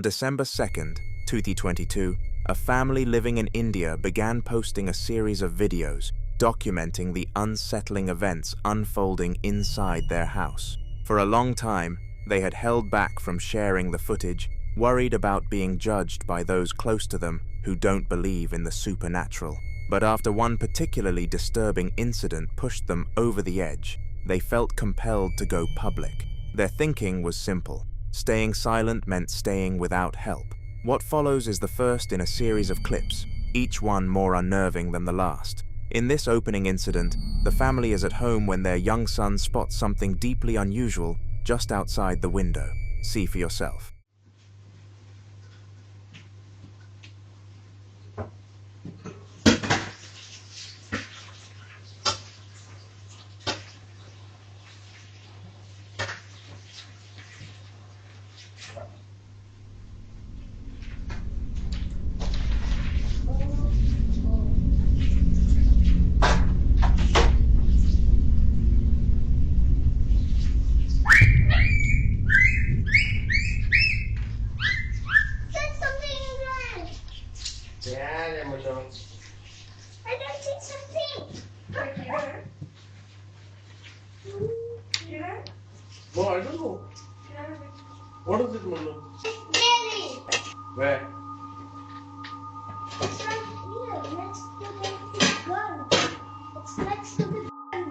On December 2nd, 2022, a family living in India began posting a series of videos documenting the unsettling events unfolding inside their house. For a long time, they had held back from sharing the footage, worried about being judged by those close to them who don't believe in the supernatural. But after one particularly disturbing incident pushed them over the edge, they felt compelled to go public. Their thinking was simple. Staying silent meant staying without help. What follows is the first in a series of clips, each one more unnerving than the last. In this opening incident, the family is at home when their young son spots something deeply unusual just outside the window. See for yourself. I don't see something. No, I don't know. What is it, Manu? Jelly. Where? It's right here, next to the gun. It's next to the gun.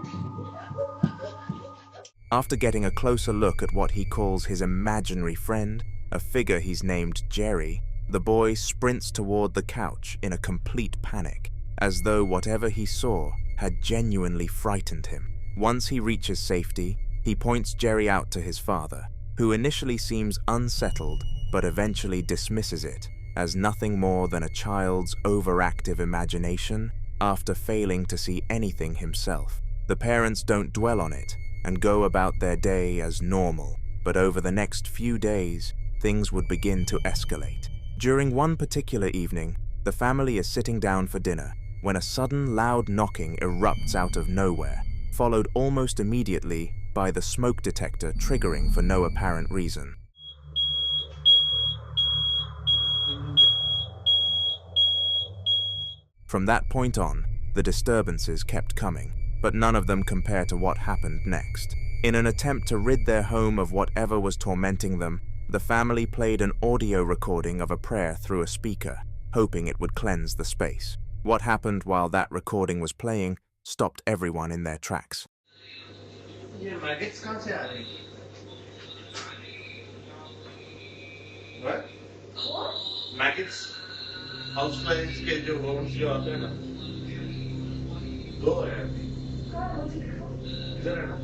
After getting a closer look at what he calls his imaginary friend, a figure he's named Jerry, the boy sprints toward the couch in a complete panic, as though whatever he saw had genuinely frightened him. Once he reaches safety, he points Jerry out to his father, who initially seems unsettled but eventually dismisses it as nothing more than a child's overactive imagination after failing to see anything himself. The parents don't dwell on it and go about their day as normal, but over the next few days, things would begin to escalate. During one particular evening, the family is sitting down for dinner when a sudden loud knocking erupts out of nowhere, followed almost immediately by the smoke detector triggering for no apparent reason. From that point on, the disturbances kept coming, but none of them compare to what happened next. In an attempt to rid their home of whatever was tormenting them, the family played an audio recording of a prayer through a speaker, hoping it would cleanse the space. What happened while that recording was playing stopped everyone in their tracks. ये maggots कहाँ से आ रहे हैं? What? Maggots, houseflies के जो worms जो आते हैं ना, दो हैं इधर है ना?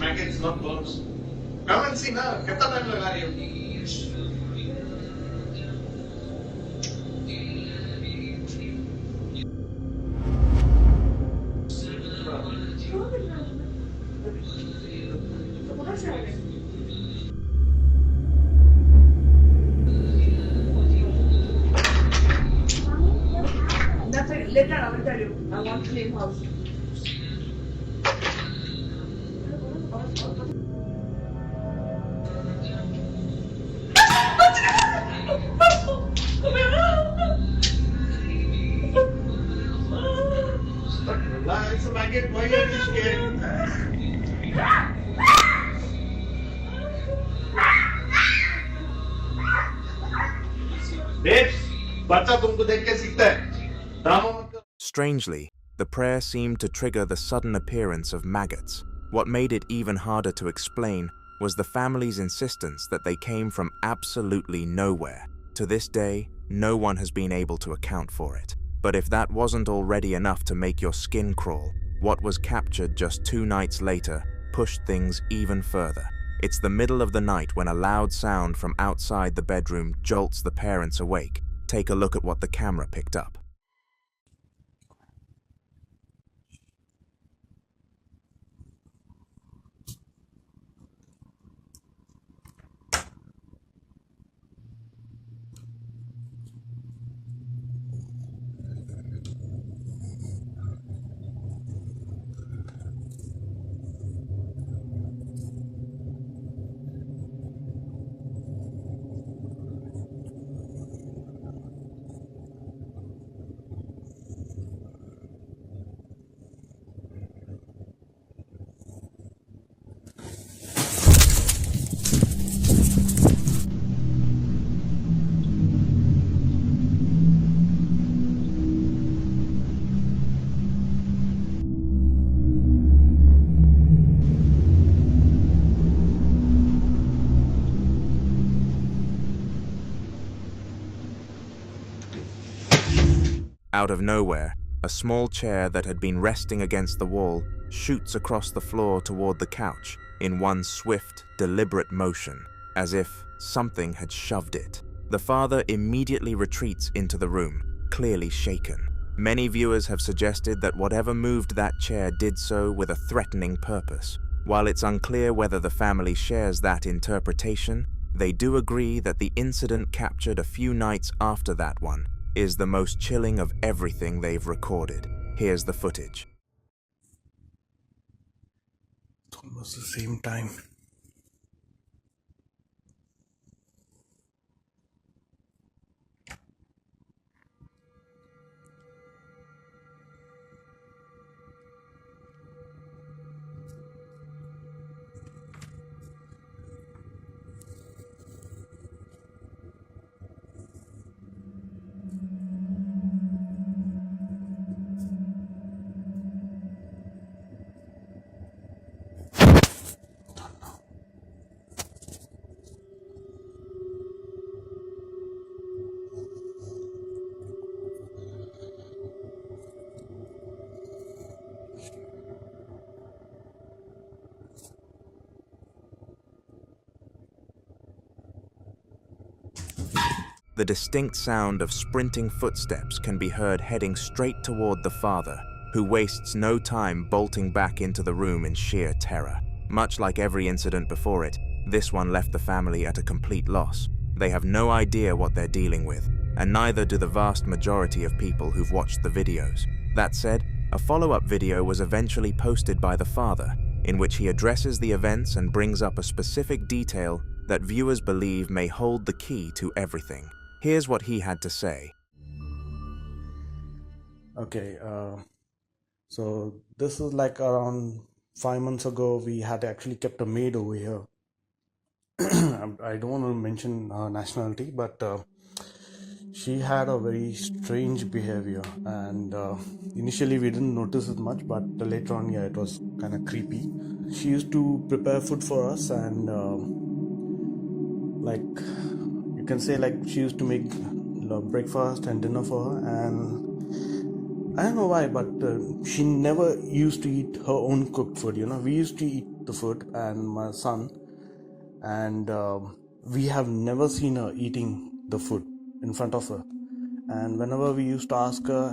Maggots, not worms. Come and see ना, कितना टाइम लगा रही हो? Later, I will tell you. I want to clean house. Relax, maggot. Why are you scared? Babes, बच्चा तुमको देख के सीखता है. Strangely, the prayer seemed to trigger the sudden appearance of maggots. What made it even harder to explain was the family's insistence that they came from absolutely nowhere. To this day, no one has been able to account for it. But if that wasn't already enough to make your skin crawl, what was captured just 2 nights later pushed things even further. It's the middle of the night when a loud sound from outside the bedroom jolts the parents awake. Take a look at what the camera picked up. Out of nowhere, a small chair that had been resting against the wall shoots across the floor toward the couch in one swift, deliberate motion, as if something had shoved it. The father immediately retreats into the room, clearly shaken. Many viewers have suggested that whatever moved that chair did so with a threatening purpose. While it's unclear whether the family shares that interpretation, they do agree that the incident captured a few nights after that one is the most chilling of everything they've recorded. Here's the footage. It's almost the same time. The distinct sound of sprinting footsteps can be heard heading straight toward the father, who wastes no time bolting back into the room in sheer terror. Much like every incident before it, this one left the family at a complete loss. They have no idea what they're dealing with, and neither do the vast majority of people who've watched the videos. That said, a follow-up video was eventually posted by the father, in which he addresses the events and brings up a specific detail that viewers believe may hold the key to everything. Here's what he had to say. Okay, so this is like around 5 months ago. We had actually kept a maid over here. I don't want to mention her nationality, but she had a very strange behavior, and initially we didn't notice it much, but later on, yeah, it was kind of creepy. She used to prepare food for us, and like you can say, like she used to make breakfast and dinner for her, and I don't know why, but she never used to eat her own cooked food. We used to eat the food, and my son, and we have never seen her eating the food in front of her. And whenever we used to ask her,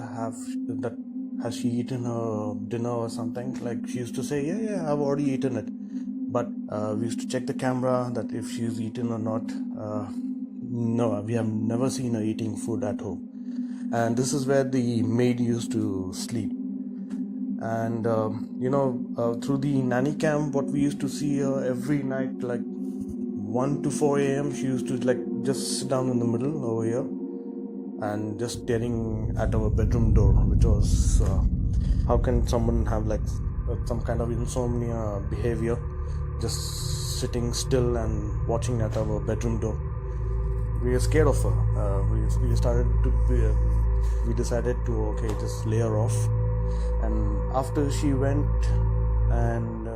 has she eaten her dinner or something, like she used to say, yeah, I've already eaten it. But we used to check the camera that if she's eaten or not. No, we have never seen her eating food at home. And this is where the maid used to sleep. And through the nanny cam, what we used to see her every night, like 1 to 4 a.m, she used to like just sit down in the middle over here and just staring at our bedroom door, which was how can someone have like some kind of insomnia behavior, just sitting still and watching at our bedroom door. We were scared of her. We decided to just lay her off. And after she went, and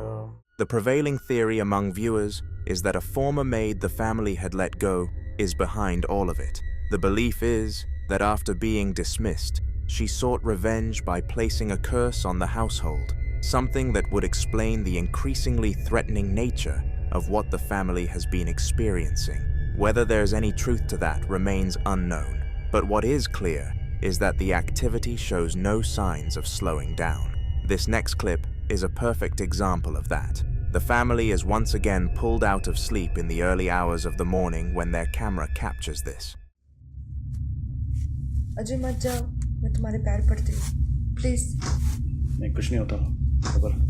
the prevailing theory among viewers is that a former maid the family had let go is behind all of it. The belief is that after being dismissed, she sought revenge by placing a curse on the household, something that would explain the increasingly threatening nature of what the family has been experiencing. Whether there's any truth to that remains unknown, but what is clear is that the activity shows no signs of slowing down. This next clip is a perfect example of that. The family is once again pulled out of sleep in the early hours of the morning when their camera captures this. Ajay मत जाओ, मैं तुम्हारे पैर पड़ती हूँ, please. नहीं, कुछ नहीं होता, खबर।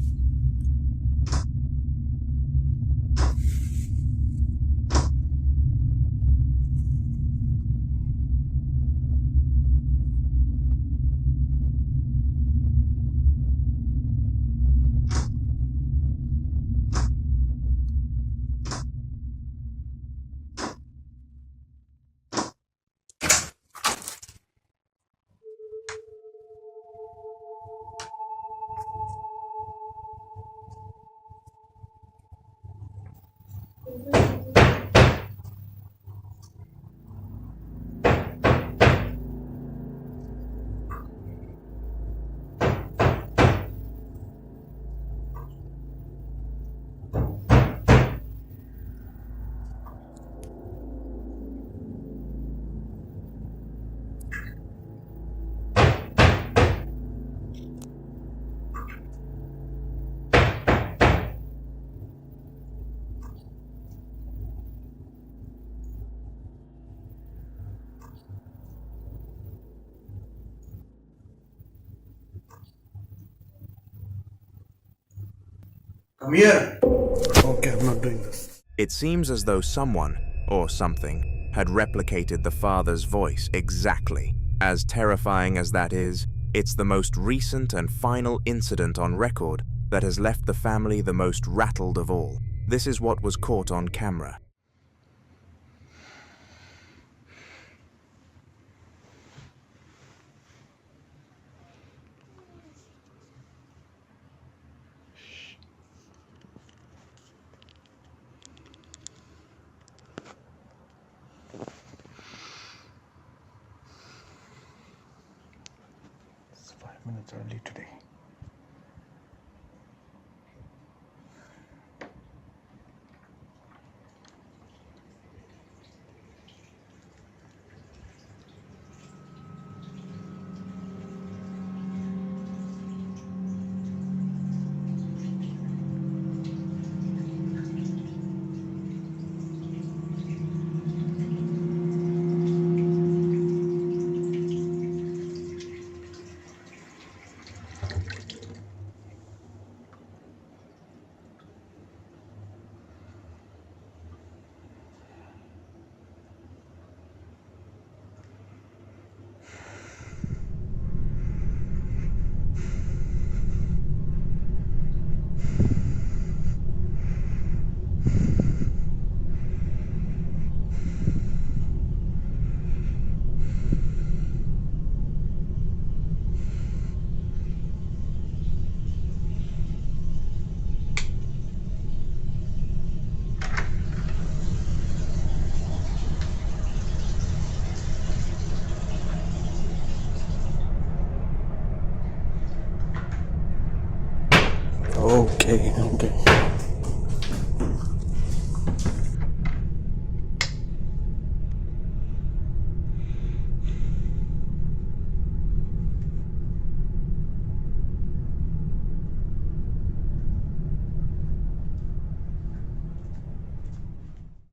Come here. Okay, I'm not doing this. It seems as though someone, or something, had replicated the father's voice exactly. As terrifying as that is, it's the most recent and final incident on record that has left the family the most rattled of all. This is what was caught on camera. It's 5 minutes early today. Okay.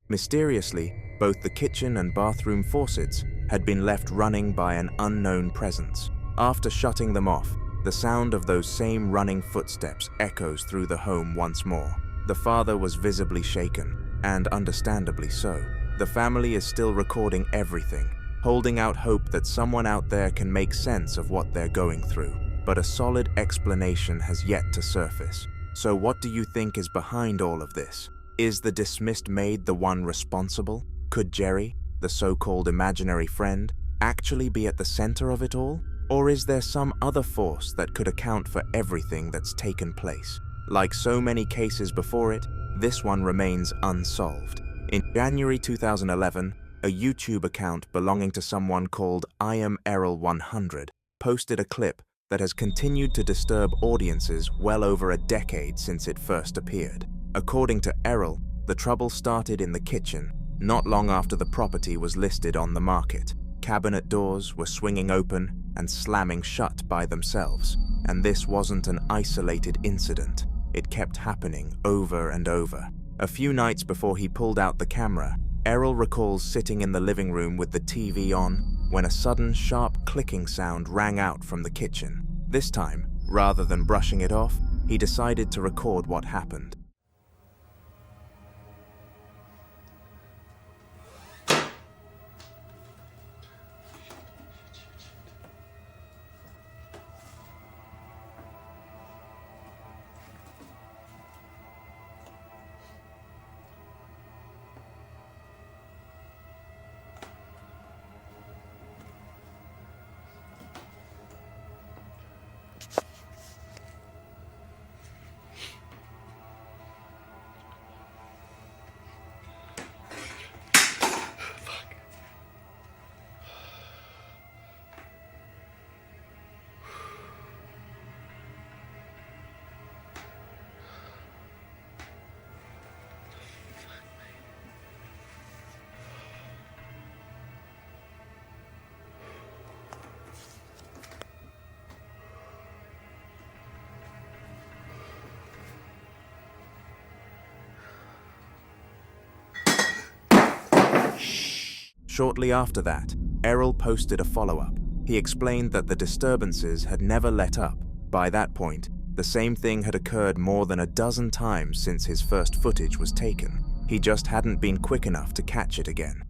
Mysteriously, both the kitchen and bathroom faucets had been left running by an unknown presence. After shutting them off, the sound of those same running footsteps echoes through the home once more. The father was visibly shaken, and understandably so. The family is still recording everything, holding out hope that someone out there can make sense of what they're going through. But a solid explanation has yet to surface. So what do you think is behind all of this? Is the dismissed maid the one responsible? Could Jerry, the so-called imaginary friend, actually be at the center of it all? Or is there some other force that could account for everything that's taken place? Like so many cases before it, this one remains unsolved. In January 2011, a YouTube account belonging to someone called I Am Errol 100 posted a clip that has continued to disturb audiences well over a decade since it first appeared. According to Errol, the trouble started in the kitchen, not long after the property was listed on the market. Cabinet doors were swinging open and slamming shut by themselves, and this wasn't an isolated incident. It kept happening over and over. A few nights before he pulled out the camera, Errol recalls sitting in the living room with the TV on when a sudden sharp clicking sound rang out from the kitchen. This time, rather than brushing it off, he decided to record what happened. Shortly after that, Errol posted a follow-up. He explained that the disturbances had never let up. By that point, The same thing had occurred more than a dozen times since his first footage was taken. He just hadn't been quick enough to catch it again.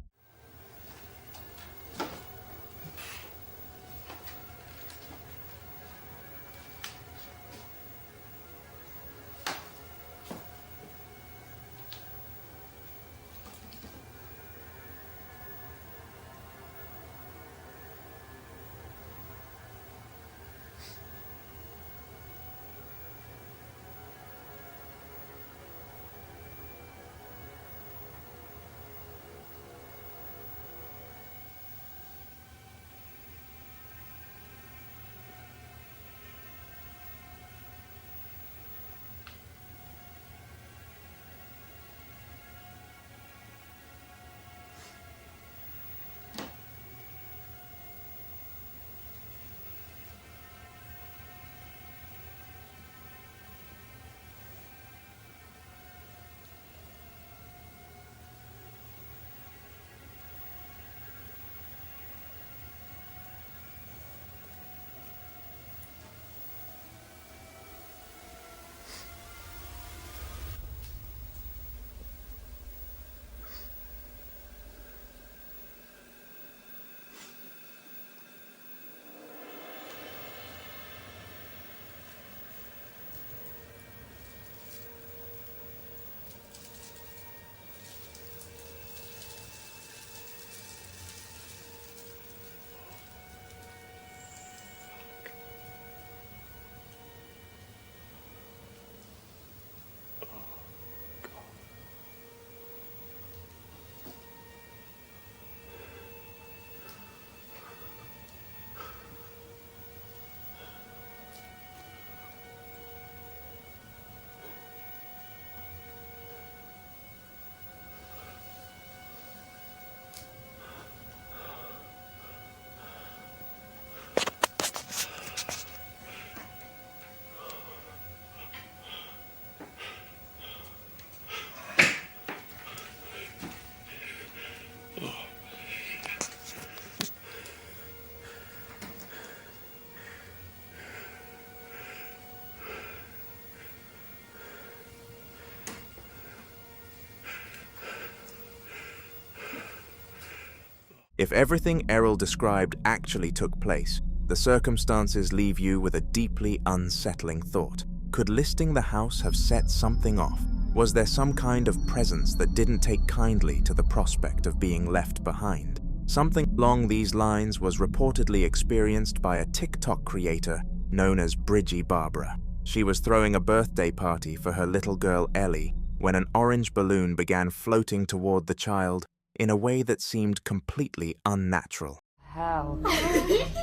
If everything Errol described actually took place, the circumstances leave you with a deeply unsettling thought. Could listing the house have set something off? Was there some kind of presence that didn't take kindly to the prospect of being left behind? Something along these lines was reportedly experienced by a TikTok creator known as Bridgie Barbara. She was throwing a birthday party for her little girl Ellie when an orange balloon began floating toward the child in a way that seemed completely unnatural. Hell.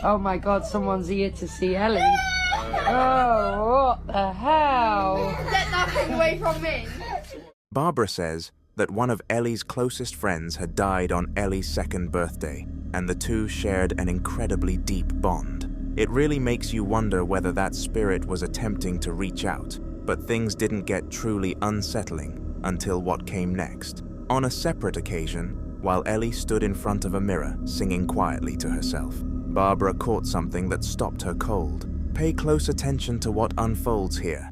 Oh my God, someone's here to see Ellie. Oh, what the hell? Get that thing away from me! Barbara says that one of Ellie's closest friends had died on Ellie's second birthday, and the two shared an incredibly deep bond. It really makes you wonder whether that spirit was attempting to reach out, but things didn't get truly unsettling until what came next. On a separate occasion, while Ellie stood in front of a mirror singing quietly to herself, Barbara caught something that stopped her cold. Pay close attention to what unfolds here.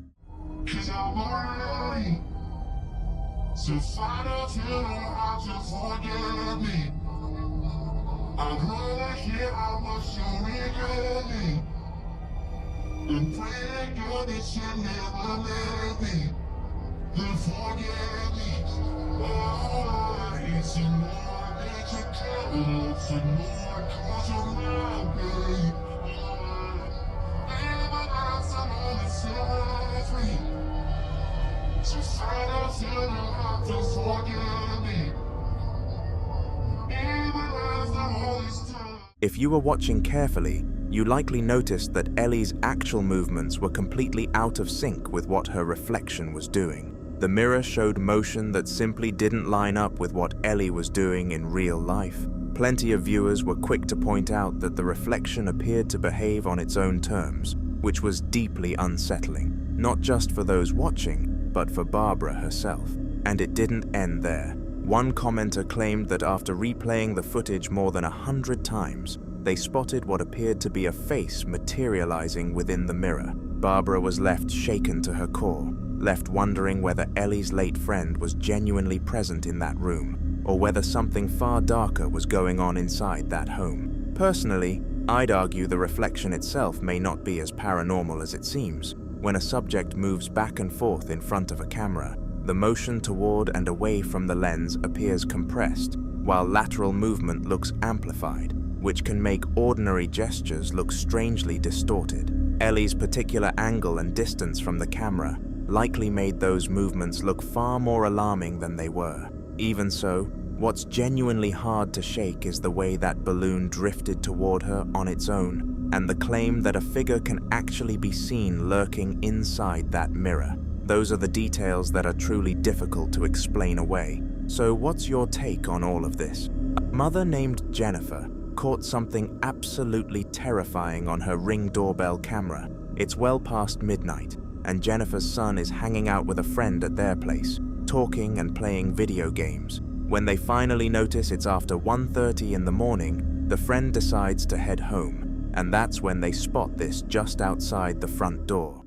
If you were watching carefully, you likely noticed that Ellie's actual movements were completely out of sync with what her reflection was doing. The mirror showed motion that simply didn't line up with what Ellie was doing in real life. Plenty of viewers were quick to point out that the reflection appeared to behave on its own terms, which was deeply unsettling, not just for those watching, but for Barbara herself. And it didn't end there. One commenter claimed that after replaying the footage more than 100 times, they spotted what appeared to be a face materializing within the mirror. Barbara was left shaken to her core, left wondering whether Ellie's late friend was genuinely present in that room, or whether something far darker was going on inside that home. Personally, I'd argue the reflection itself may not be as paranormal as it seems. When a subject moves back and forth in front of a camera, the motion toward and away from the lens appears compressed, while lateral movement looks amplified, which can make ordinary gestures look strangely distorted. Ellie's particular angle and distance from the camera likely made those movements look far more alarming than they were. Even so, what's genuinely hard to shake is the way that balloon drifted toward her on its own, and the claim that a figure can actually be seen lurking inside that mirror. Those are the details that are truly difficult to explain away. So what's your take on all of this? A mother named Jennifer caught something absolutely terrifying on her Ring doorbell camera. It's well past midnight, and Jennifer's son is hanging out with a friend at their place, talking and playing video games. When they finally notice it's after 1:30 in the morning, the friend decides to head home, and that's when they spot this just outside the front door.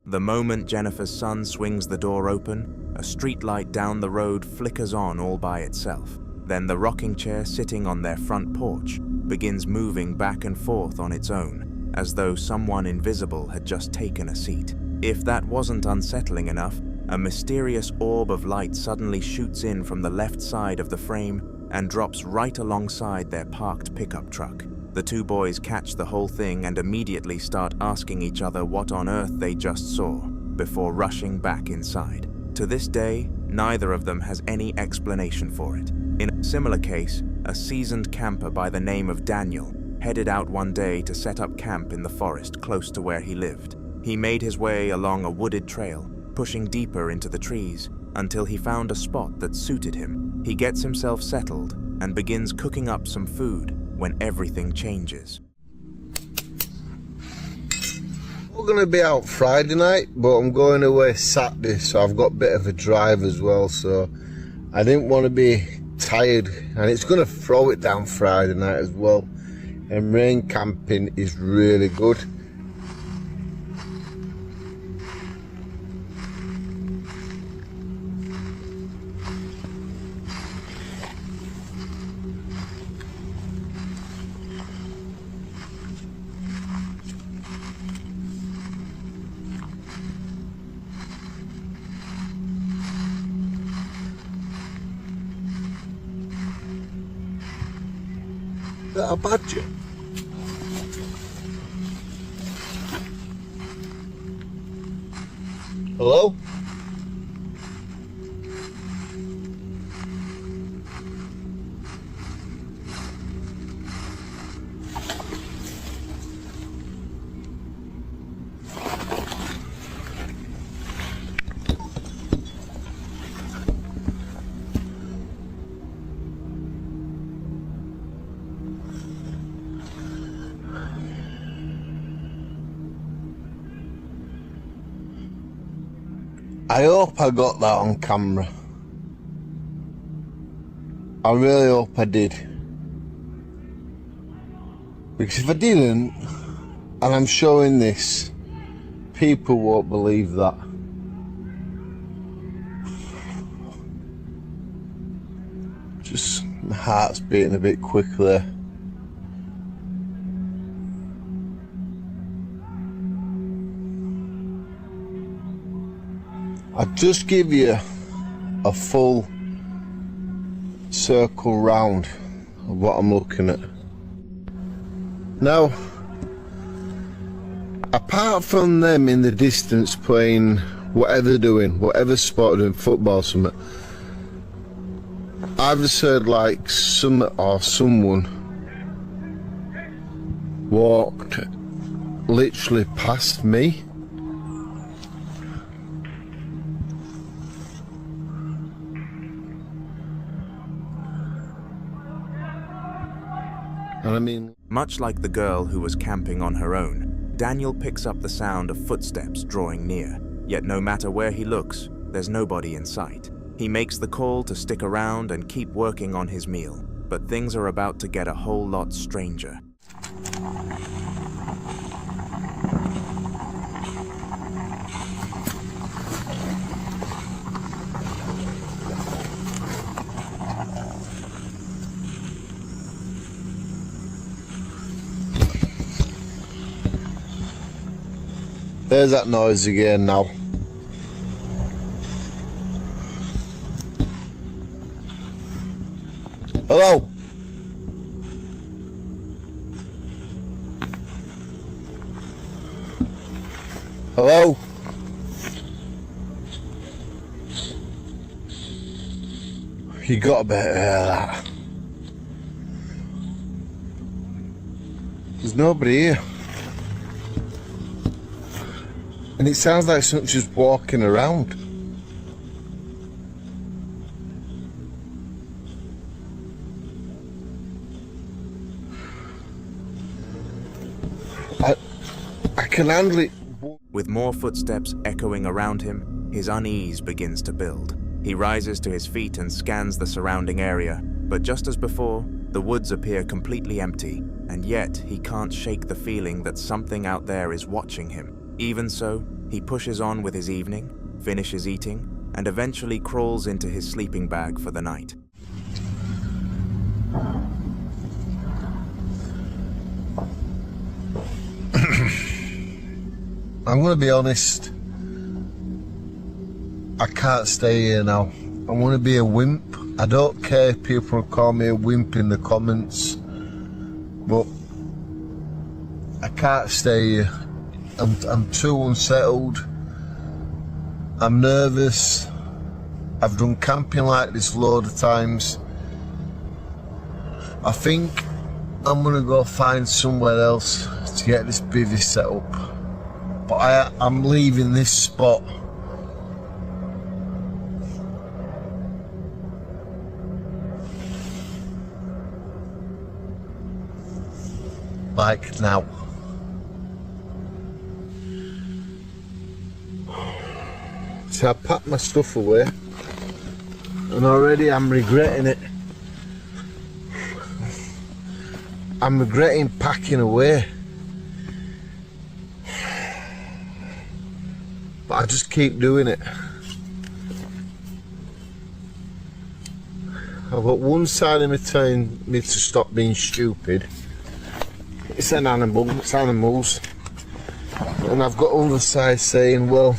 The moment Jennifer's son swings the door open, a streetlight down the road flickers on all by itself. Then the rocking chair sitting on their front porch begins moving back and forth on its own, as though someone invisible had just taken a seat. If that wasn't unsettling enough, a mysterious orb of light suddenly shoots in from the left side of the frame and drops right alongside their parked pickup truck. The two boys catch the whole thing and immediately start asking each other what on earth they just saw, before rushing back inside. To this day, neither of them has any explanation for it. In a similar case, a seasoned camper by the name of Daniel headed out one day to set up camp in the forest close to where he lived. He made his way along a wooded trail, pushing deeper into the trees, until he found a spot that suited him. He gets himself settled and begins cooking up some food when everything changes. We're going to be out Friday night, but I'm going away Saturday, so I've got a bit of a drive as well, so I didn't want to be tired, and it's going to throw it down Friday night as well, and rain camping is really good. Is that a badger? Hello? I hope I got that on camera. I really hope I did. Because if I didn't, and I'm showing this, people won't believe that. Just, my heart's beating a bit quickly. I'll just give you a full circle round of what I'm looking at. Now, apart from them in the distance playing whatever they're doing, whatever sport they're doing, football or something, I've just heard like someone walked literally past me. And I mean, much like the girl who was camping on her own, Daniel picks up the sound of footsteps drawing near. Yet no matter where he looks, there's nobody in sight. He makes the call to stick around and keep working on his meal, but things are about to get a whole lot stranger. There's that noise again now. Hello? Hello? You got a bit of that. There's nobody here. And it sounds like something's just walking around. I can handle it. With more footsteps echoing around him, his unease begins to build. He rises to his feet and scans the surrounding area, but just as before, the woods appear completely empty, and yet he can't shake the feeling that something out there is watching him. Even so, he pushes on with his evening, finishes eating, and eventually crawls into his sleeping bag for the night. I'm gonna be honest. I can't stay here now. I want to be a wimp. I don't care if people call me a wimp in the comments, but I can't stay here. I'm too unsettled. I'm nervous. I've done camping like this loads of times. I think I'm gonna go find somewhere else to get this bivvy set up. But I'm leaving this spot. Like now. So I packed my stuff away, and already I'm regretting it. I'm regretting packing away. But I just keep doing it. I've got one side of me telling me to stop being stupid. It's an animal, it's animals. And I've got other side saying, well...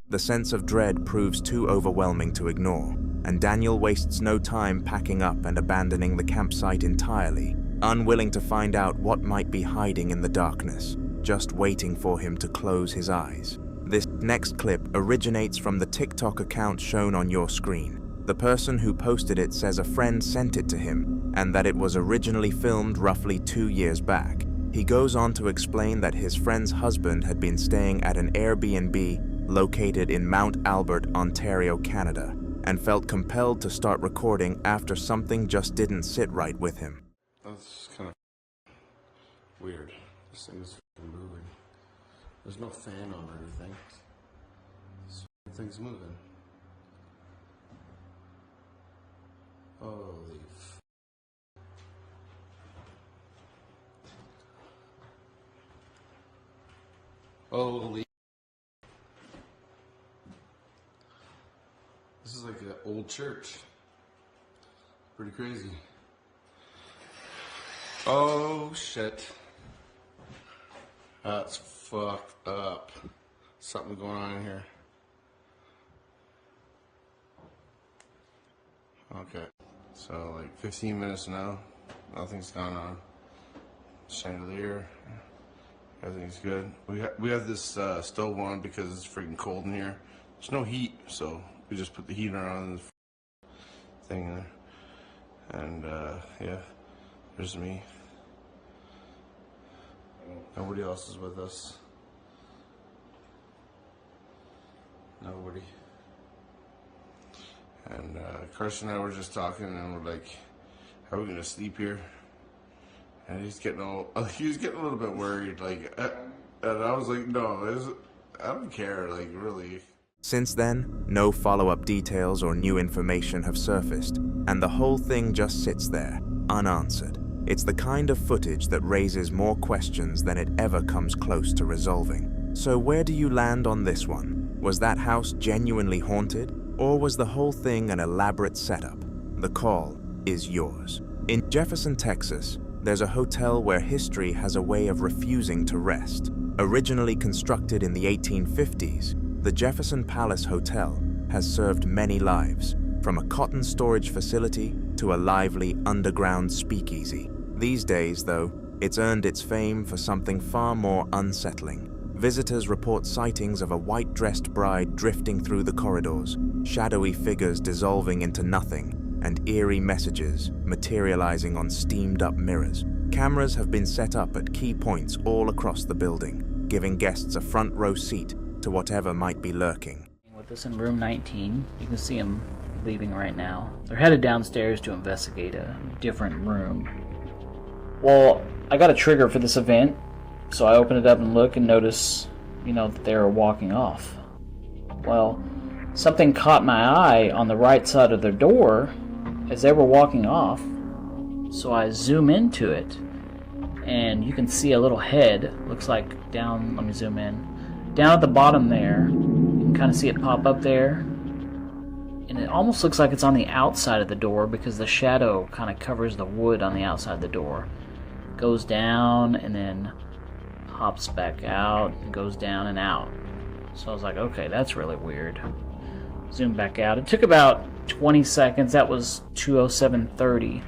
The sense of dread proves too overwhelming to ignore, and Daniel wastes no time packing up and abandoning the campsite entirely, unwilling to find out what might be hiding in the darkness, just waiting for him to close his eyes. This next clip originates from the TikTok account shown on your screen. The person who posted it says a friend sent it to him, and that it was originally filmed roughly 2 years back. He goes on to explain that his friend's husband had been staying at an Airbnb located in Mount Albert, Ontario, Canada, and felt compelled to start recording after something just didn't sit right with him. That's kind of weird. This thing is fucking moving. There's no fan on or anything. This thing's moving. Holy f... Holy... This is like an old church. Pretty crazy. Oh shit. That's fucked up. Something going on in here. Okay. So like 15 minutes now. Nothing's going on. Chandelier. Everything's good. We have this stove on because it's freaking cold in here. There's no heat, so we just put the heater on the thing there. And yeah, there's me. Nobody else is with us. Nobody. And Carson and I were just talking, and we're like, "Are we gonna sleep here?" And he's getting a little bit worried. Like, and I was like, "No, I don't care, like, really. Since then, no follow-up details or new information have surfaced, and the whole thing just sits there, unanswered. It's the kind of footage that raises more questions than it ever comes close to resolving. So where do you land on this one? Was that house genuinely haunted, or was the whole thing an elaborate setup? The call is yours. In Jefferson, Texas, there's a hotel where history has a way of refusing to rest. Originally constructed in the 1850s, the Jefferson Palace Hotel has served many lives, from a cotton storage facility to a lively underground speakeasy. These days, though, it's earned its fame for something far more unsettling. Visitors report sightings of a white-dressed bride drifting through the corridors, shadowy figures dissolving into nothing, and eerie messages materializing on steamed-up mirrors. Cameras have been set up at key points all across the building, giving guests a front-row seat to whatever might be lurking. With us in room 19, you can see them leaving right now. They're headed downstairs to investigate a different room. Well, I got a trigger for this event, so I open it up and look and notice, that they were walking off. Well, something caught my eye on the right side of their door as they were walking off, so I zoom into it, and you can see a little head, looks like down, let me zoom in, down at the bottom there. You can kind of see it pop up there, and it almost looks like it's on the outside of the door because the shadow kind of covers the wood on the outside of the door. It goes down and then hops back out and goes down and out. So I was like, okay, that's really weird. Zoom back out. It took about 20 seconds. That was 2:07:30.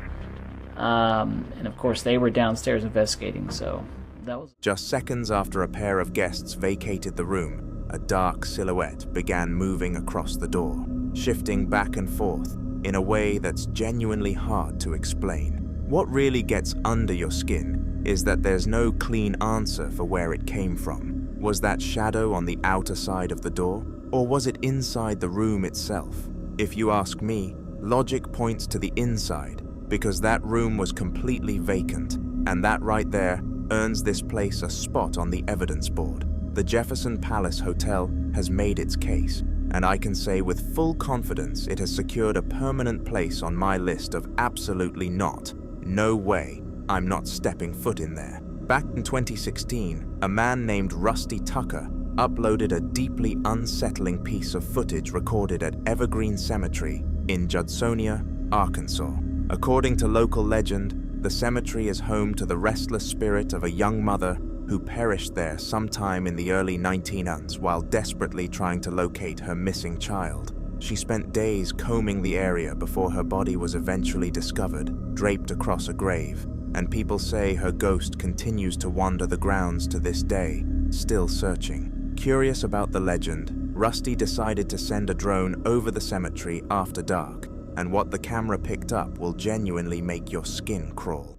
And of course they were downstairs investigating, so that was... Just seconds after a pair of guests vacated the room, a dark silhouette began moving across the door, shifting back and forth in a way that's genuinely hard to explain. What really gets under your skin is that there's no clean answer for where it came from. Was that shadow on the outer side of the door, or was it inside the room itself? If you ask me, logic points to the inside, because that room was completely vacant, and that right there earns this place a spot on the evidence board. The Jefferson Palace Hotel has made its case, and I can say with full confidence it has secured a permanent place on my list of absolutely not, no way, I'm not stepping foot in there. Back in 2016, a man named Rusty Tucker uploaded a deeply unsettling piece of footage recorded at Evergreen Cemetery in Judsonia, Arkansas. According to local legend, the cemetery is home to the restless spirit of a young mother who perished there sometime in the early 1900s while desperately trying to locate her missing child. She spent days combing the area before her body was eventually discovered, draped across a grave, and people say her ghost continues to wander the grounds to this day, still searching. Curious about the legend, Rusty decided to send a drone over the cemetery after dark, and what the camera picked up will genuinely make your skin crawl.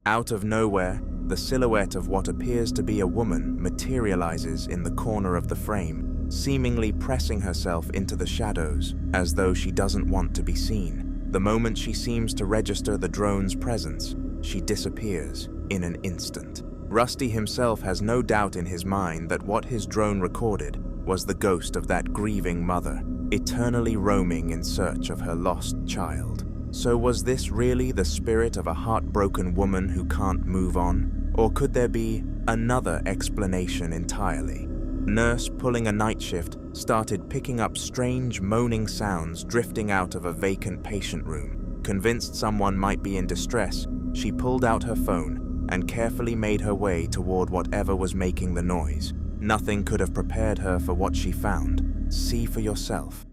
Out of nowhere, the silhouette of what appears to be a woman materializes in the corner of the frame, seemingly pressing herself into the shadows as though she doesn't want to be seen. The moment she seems to register the drone's presence, she disappears in an instant. Rusty himself has no doubt in his mind that what his drone recorded was the ghost of that grieving mother, eternally roaming in search of her lost child. So was this really the spirit of a heartbroken woman who can't move on? Or could there be another explanation entirely? A nurse pulling a night shift started picking up strange moaning sounds drifting out of a vacant patient room. Convinced someone might be in distress, she pulled out her phone and carefully made her way toward whatever was making the noise. Nothing could have prepared her for what she found. See for yourself.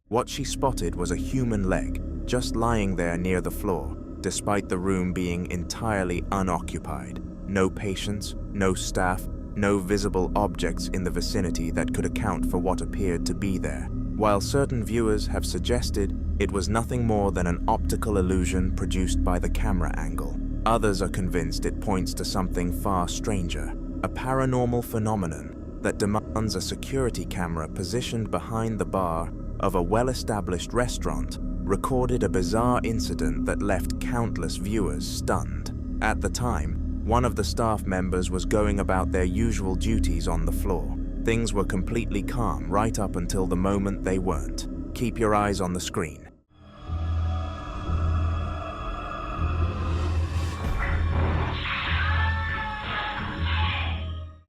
What she spotted was a human leg, just lying there near the floor, despite the room being entirely unoccupied. No patients, no staff, no visible objects in the vicinity that could account for what appeared to be there. While certain viewers have suggested it was nothing more than an optical illusion produced by the camera angle, others are convinced it points to something far stranger, a paranormal phenomenon that demands a security camera positioned behind the bar of a well-established restaurant recorded a bizarre incident that left countless viewers stunned. At the time, one of the staff members was going about their usual duties on the floor. Things were completely calm right up until the moment they weren't. Keep your eyes on the screen.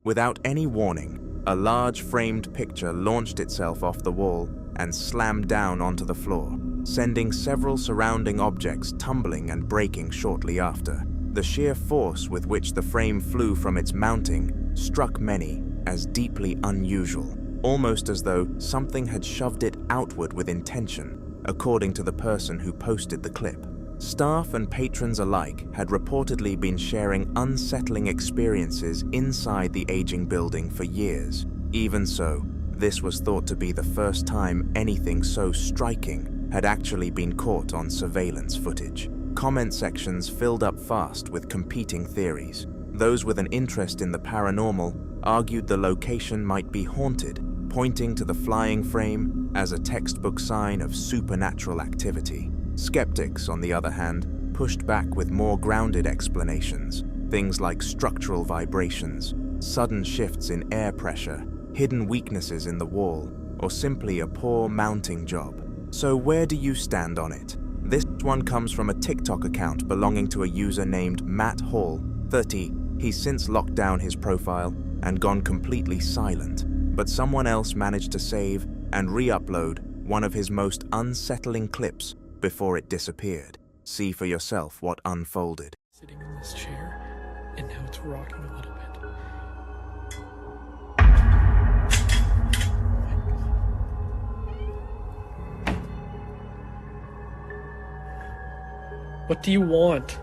Without any warning, a large framed picture launched itself off the wall and slammed down onto the floor, sending several surrounding objects tumbling and breaking shortly after. The sheer force with which the frame flew from its mounting struck many as deeply unusual, almost as though something had shoved it outward with intention, according to the person who posted the clip. Staff and patrons alike had reportedly been sharing unsettling experiences inside the aging building for years. Even so, this was thought to be the first time anything so striking had actually been caught on surveillance footage. Comment sections filled up fast with competing theories. Those with an interest in the paranormal argued the location might be haunted, pointing to the flying frame as a textbook sign of supernatural activity. Skeptics, on the other hand, pushed back with more grounded explanations, things like structural vibrations, sudden shifts in air pressure, hidden weaknesses in the wall, or simply a poor mounting job. So where do you stand on it? This one comes from a TikTok account belonging to a user named Matt Hall, 30. He's since locked down his profile and gone completely silent, but someone else managed to save and re-upload one of his most unsettling clips before it disappeared. See for yourself what unfolded. Sitting in this chair, and now it's rocking a little bit. What do you want?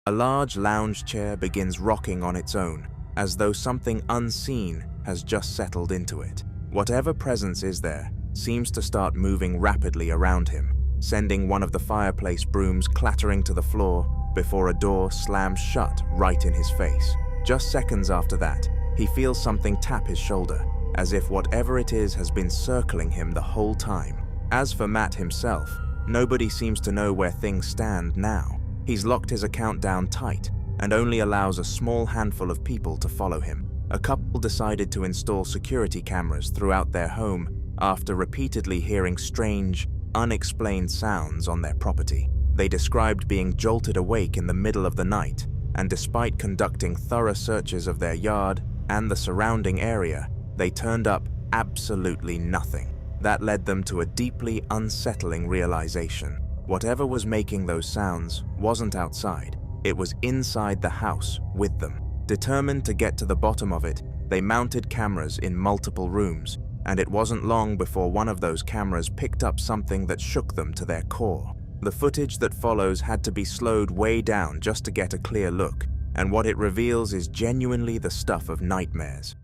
A large lounge chair begins rocking on its own, as though something unseen has just settled into it. Whatever presence is there seems to start moving rapidly around him, sending one of the fireplace brooms clattering to the floor before a door slams shut right in his face. Just seconds after that, he feels something tap his shoulder, as if whatever it is has been circling him the whole time. As for Matt himself, nobody seems to know where things stand now. He's locked his account down tight and only allows a small handful of people to follow him. A couple decided to install security cameras throughout their home after repeatedly hearing strange, unexplained sounds on their property. They described being jolted awake in the middle of the night, and despite conducting thorough searches of their yard and the surrounding area, they turned up absolutely nothing. That led them to a deeply unsettling realization. Whatever was making those sounds wasn't outside. It was inside the house with them. Determined to get to the bottom of it, they mounted cameras in multiple rooms, and it wasn't long before one of those cameras picked up something that shook them to their core. The footage that follows had to be slowed way down just to get a clear look, and what it reveals is genuinely the stuff of nightmares.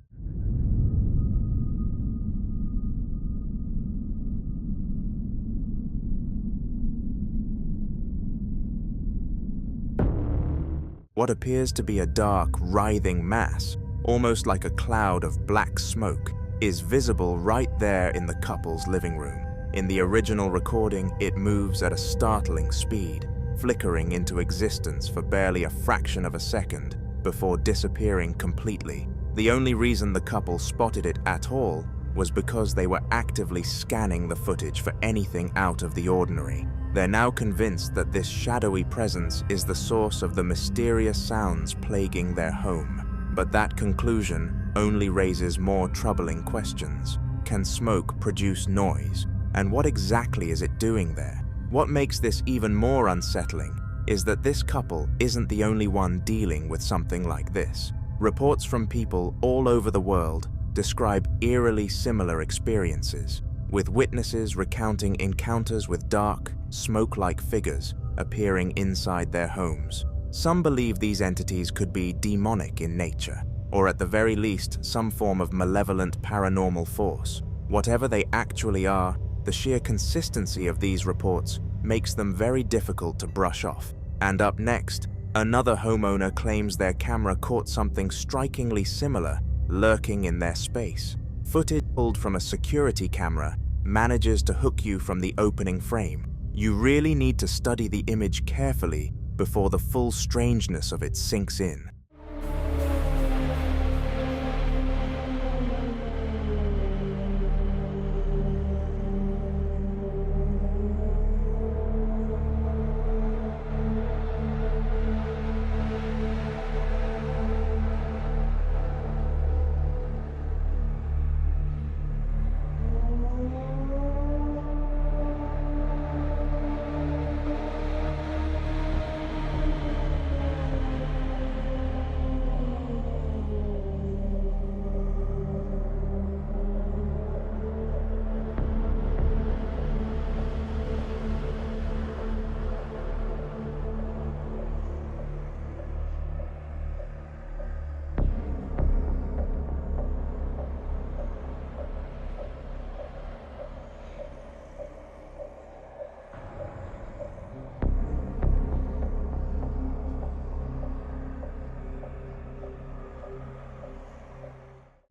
What appears to be a dark, writhing mass, almost like a cloud of black smoke, is visible right there in the couple's living room. In the original recording, it moves at a startling speed, flickering into existence for barely a fraction of a second before disappearing completely. The only reason the couple spotted it at all was because they were actively scanning the footage for anything out of the ordinary. They're now convinced that this shadowy presence is the source of the mysterious sounds plaguing their home. But that conclusion only raises more troubling questions. Can smoke produce noise? And what exactly is it doing there? What makes this even more unsettling is that this couple isn't the only one dealing with something like this. Reports from people all over the world describe eerily similar experiences, with witnesses recounting encounters with dark, smoke-like figures appearing inside their homes. Some believe these entities could be demonic in nature, or at the very least some form of malevolent paranormal force. Whatever they actually are, the sheer consistency of these reports makes them very difficult to brush off. And up next, another homeowner claims their camera caught something strikingly similar lurking in their space. Footage pulled from a security camera manages to hook you from the opening frame. You really need to study the image carefully before the full strangeness of it sinks in.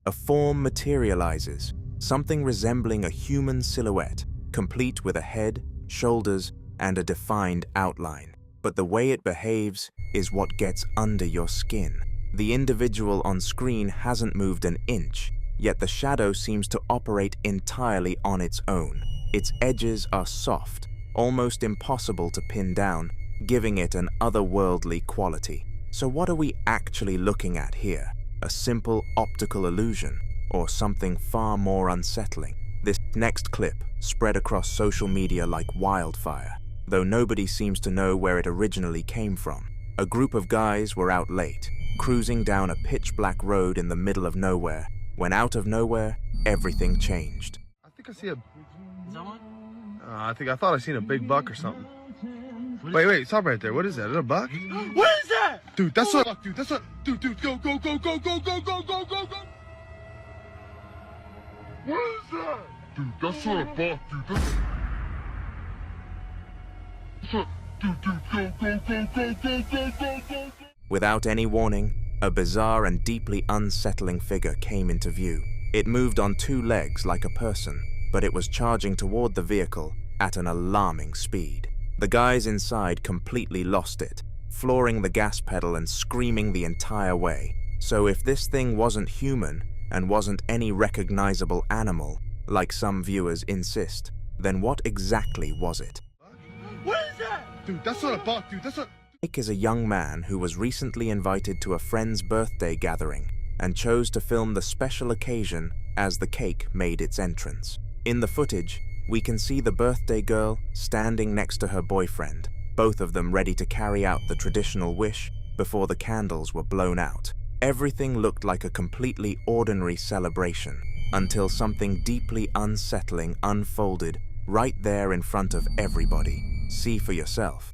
A form materializes, something resembling a human silhouette, complete with a head, shoulders, and a defined outline. But the way it behaves is what gets under your skin. The individual on screen hasn't moved an inch, yet the shadow seems to operate entirely on its own. Its edges are soft, almost impossible to pin down, giving it an otherworldly quality. So what are we actually looking at here? A simple optical illusion, or something far more unsettling? This next clip spread across social media like wildfire, though nobody seems to know where it originally came from. A group of guys were out late, cruising down a pitch-black road in the middle of nowhere, when out of nowhere, everything changed. I think I see a... I thought I seen a big buck or something. Wait, stop right there. What is that? Is it a buck? What is that? Dude, that's what... Dude, that's what... Dude, go. What is that? Dude, that's what a buck, dude. Go. Without any warning, a bizarre and deeply unsettling figure came into view. It moved on two legs like a person, but it was charging toward the vehicle at an alarming speed. The guys inside completely lost it, flooring the gas pedal and screaming the entire way. So if this thing wasn't human and wasn't any recognizable animal, like some viewers insist, then what exactly was it? What is that? Dude, that's not a buck, dude. That's not... Nick is a young man who was recently invited to a friend's birthday gathering and chose to film the special occasion as the cake made its entrance. In the footage, we can see the birthday girl standing next to her boyfriend, both of them ready to carry out the traditional wish before the candles were blown out. Everything looked like a completely ordinary celebration until something deeply unsettling unfolded right there in front of everybody. See for yourself.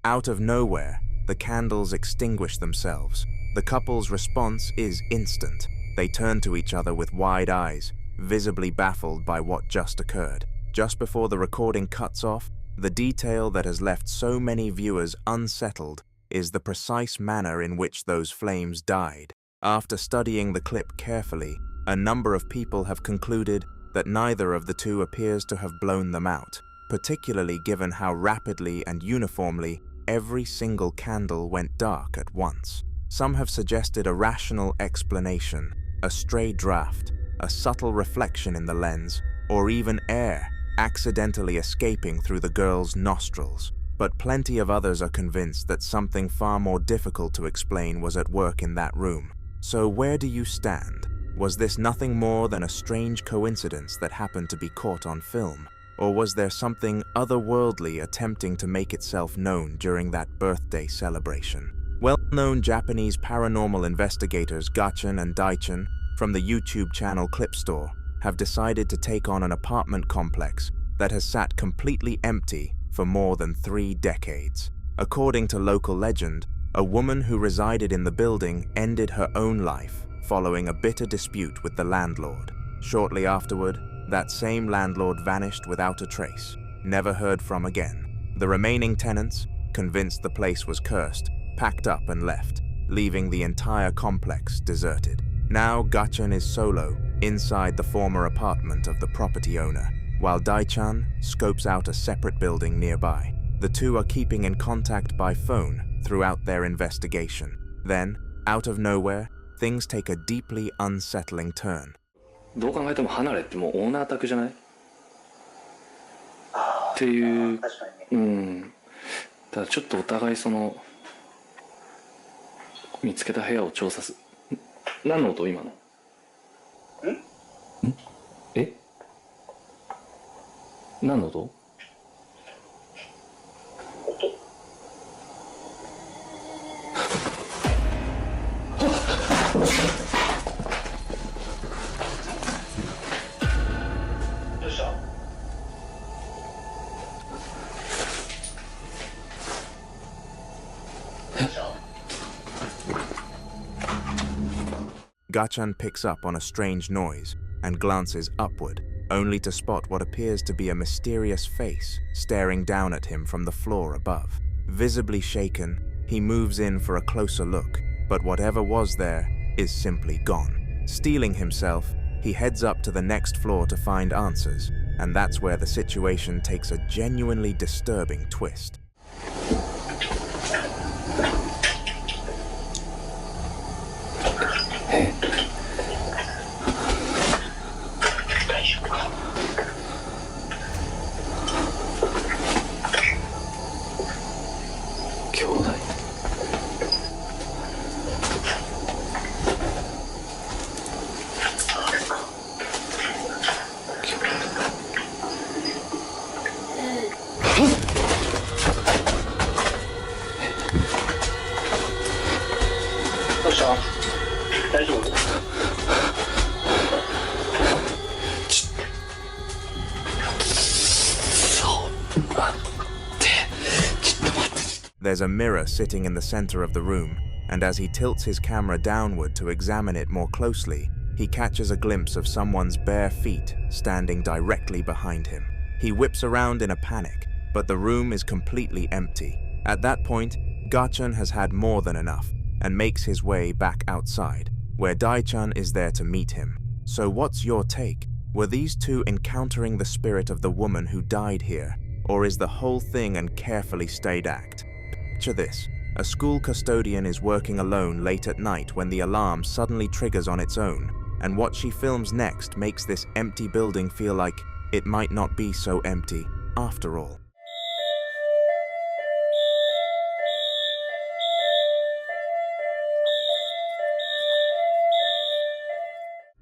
Out of nowhere, the candles extinguish themselves. The couple's response is instant. They turn to each other with wide eyes, visibly baffled by what just occurred. Just before the recording cuts off, the detail that has left so many viewers unsettled is the precise manner in which those flames died. After studying the clip carefully, a number of people have concluded that neither of the two appears to have blown them out, particularly given how rapidly and uniformly every single candle went dark at once. Some have suggested a rational explanation, a stray draft, a subtle reflection in the lens, or even air accidentally escaping through the girl's nostrils. But plenty of others are convinced that something far more difficult to explain was at work in that room. So where do you stand? Was this nothing more than a strange coincidence that happened to be caught on film? Or was there something otherworldly attempting to make itself known during that birthday celebration? Well, Known Japanese paranormal investigators Gachan and Daichan from the YouTube channel Clip Store have decided to take on an apartment complex that has sat completely empty for more than 3 decades. According to local legend, a woman who resided in the building ended her own life following a bitter dispute with the landlord. Shortly afterward, that same landlord vanished without a trace, never heard from again. The remaining tenants, convinced the place was cursed, packed up and left, leaving the entire complex deserted. Now Gachan is solo inside the former apartment of the property owner, while Daichan scopes out a separate building nearby. The two are keeping in contact by phone throughout their investigation. Then, out of nowhere, things take a deeply unsettling turn. どう考えても離れってもうオーナー宅じゃないっていう。確かにね。ただちょっとお互いその見つけた部屋を調査す。何の音今の？え？何の音？Gachan picks up on a strange noise and glances upward, only to spot what appears to be a mysterious face staring down at him from the floor above. Visibly shaken, he moves in for a closer look, but whatever was there is simply gone. Steeling himself, he heads up to the next floor to find answers, and that's where the situation takes a genuinely disturbing twist. There's a mirror sitting in the center of the room, and as he tilts his camera downward to examine it more closely, he catches a glimpse of someone's bare feet standing directly behind him. He whips around in a panic, but the room is completely empty. At that point, Gachan has had more than enough and makes his way back outside, where Daichan is there to meet him. So what's your take? Were these two encountering the spirit of the woman who died here, or is the whole thing a carefully staged act? Picture this. A school custodian is working alone late at night when the alarm suddenly triggers on its own, and what she films next makes this empty building feel like it might not be so empty after all.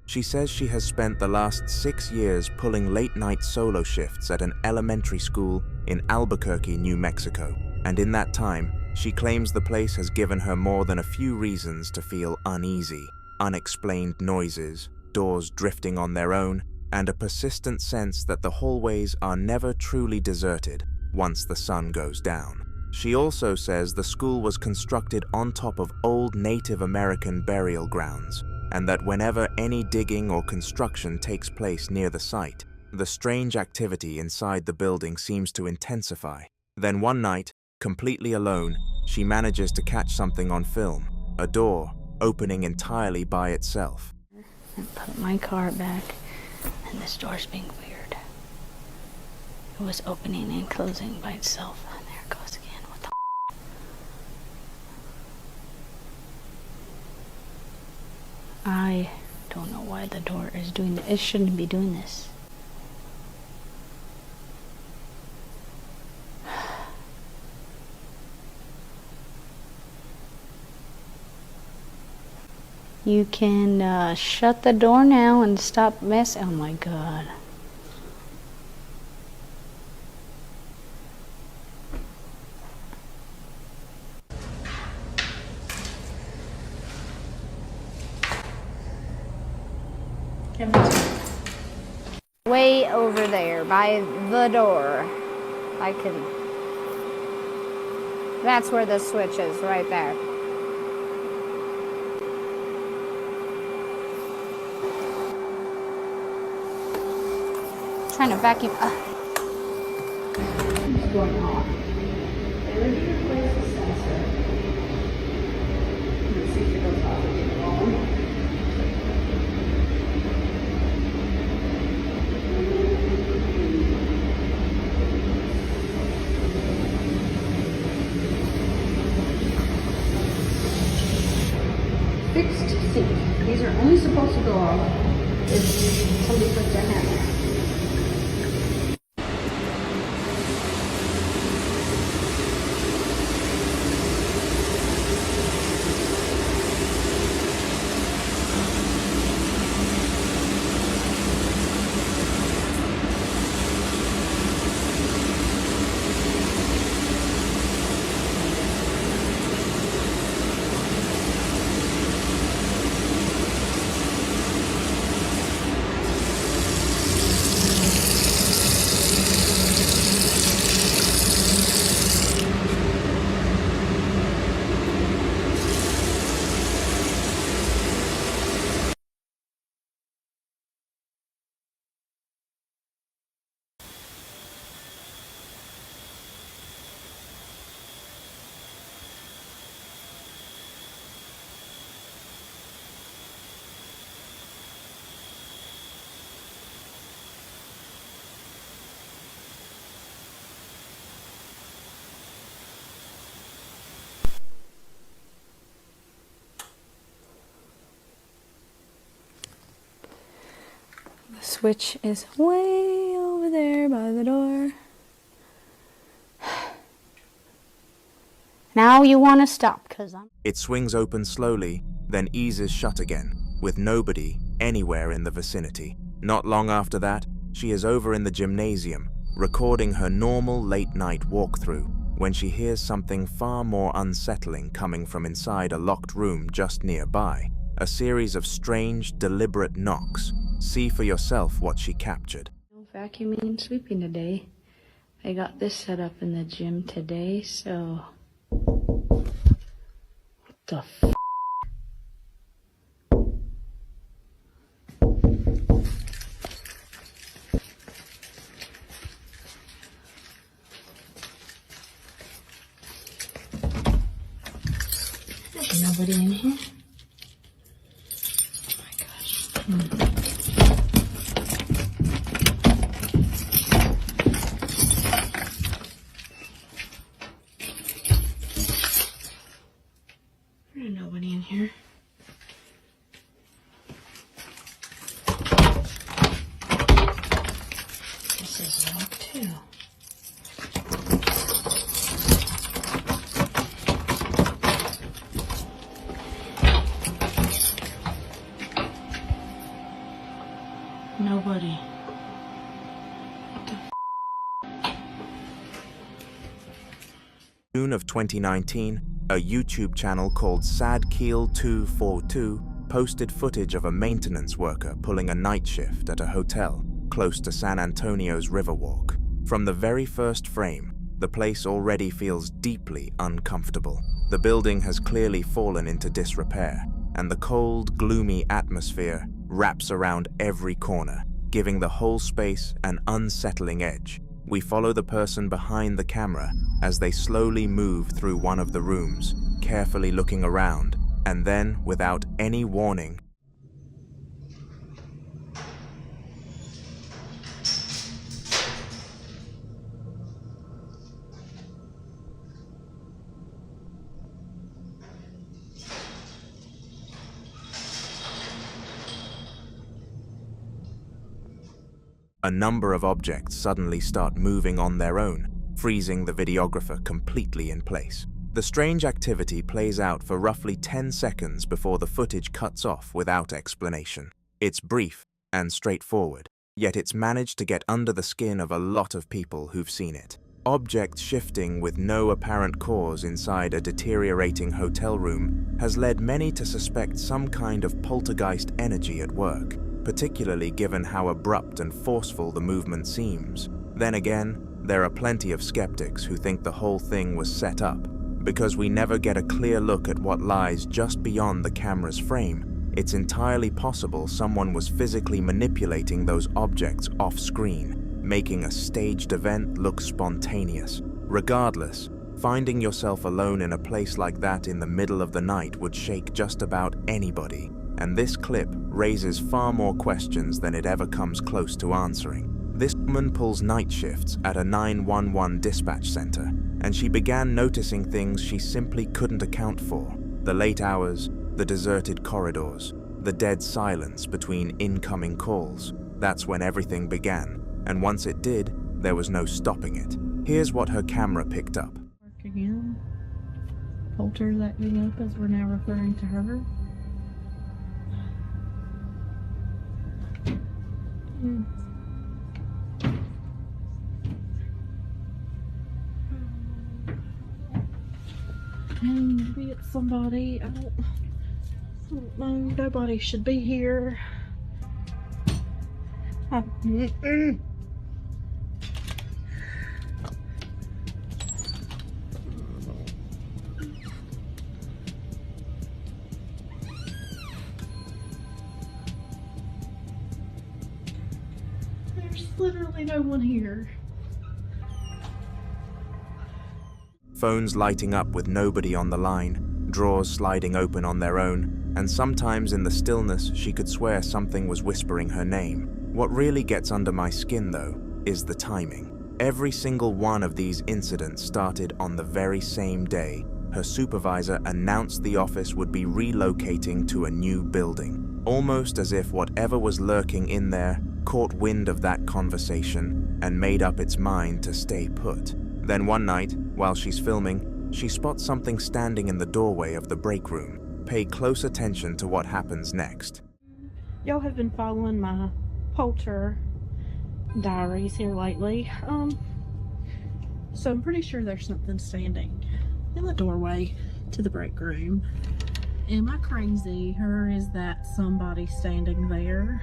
She says she has spent the last 6 years pulling late-night solo shifts at an elementary school in Albuquerque, New Mexico. And in that time, she claims the place has given her more than a few reasons to feel uneasy. Unexplained noises, doors drifting on their own, and a persistent sense that the hallways are never truly deserted once the sun goes down. She also says the school was constructed on top of old Native American burial grounds, and that whenever any digging or construction takes place near the site, the strange activity inside the building seems to intensify. Then one night, completely alone, she manages to catch something on film, a door opening entirely by itself. And put my car back, and this door's being weird. It was opening and closing by itself. And there it goes again. What the I don't know why the door is doing this. It shouldn't be doing this. You can shut the door now and stop messing. Oh my god. Way over there by the door. I can. That's where the switch is, right there. Trying to vacuum. What's going on? They would need to replace the sensor. Let's see if it goes off again alone. Fixed sink. These are only supposed to go off if somebody puts their hand there. The switch is way over there by the door. Now you want to stop, because I'm... It swings open slowly, then eases shut again, with nobody anywhere in the vicinity. Not long after that, she is over in the gymnasium, recording her normal late-night walkthrough, when she hears something far more unsettling coming from inside a locked room just nearby. A series of strange, deliberate knocks. See for yourself what she captured. No vacuuming and sweeping today. I got this set up in the gym today, so... What the f***? There's nobody in here. Oh my gosh. There's nobody in here. This is locked too. Nobody. What the f? June of 2019, a YouTube channel called Sadkeel242 posted footage of a maintenance worker pulling a night shift at a hotel close to San Antonio's Riverwalk. From the very first frame, the place already feels deeply uncomfortable. The building has clearly fallen into disrepair, and the cold, gloomy atmosphere wraps around every corner, giving the whole space an unsettling edge. We follow the person behind the camera as they slowly move through one of the rooms, carefully looking around, and then, without any warning, a number of objects suddenly start moving on their own, freezing the videographer completely in place. The strange activity plays out for roughly 10 seconds before the footage cuts off without explanation. It's brief and straightforward, yet it's managed to get under the skin of a lot of people who've seen it. Objects shifting with no apparent cause inside a deteriorating hotel room has led many to suspect some kind of poltergeist energy at work. particularly given how abrupt and forceful the movement seems. Then again, there are plenty of skeptics who think the whole thing was set up. Because we never get a clear look at what lies just beyond the camera's frame, it's entirely possible someone was physically manipulating those objects off-screen, making a staged event look spontaneous. Regardless, finding yourself alone in a place like that in the middle of the night would shake just about anybody, and this clip raises far more questions than it ever comes close to answering. This woman pulls night shifts at a 911 dispatch center, and she began noticing things she simply couldn't account for. The late hours, the deserted corridors, the dead silence between incoming calls. That's when everything began, and once it did, there was no stopping it. Here's what her camera picked up. Again, Poulter that me up as we're now referring to her. Maybe it's somebody. I don't know. Nobody should be here. There's literally no one here. Phones lighting up with nobody on the line, drawers sliding open on their own, and sometimes in the stillness she could swear something was whispering her name. What really gets under my skin, though, is the timing. Every single one of these incidents started on the very same day. Her supervisor announced the office would be relocating to a new building, almost as if whatever was lurking in there caught wind of that conversation and made up its mind to stay put. Then one night, while she's filming, she spots something standing in the doorway of the break room. Pay close attention to what happens next. Y'all have been following my Poulter diaries here lately. So I'm pretty sure there's something standing in the doorway to the break room. Am I crazy, or is that somebody standing there?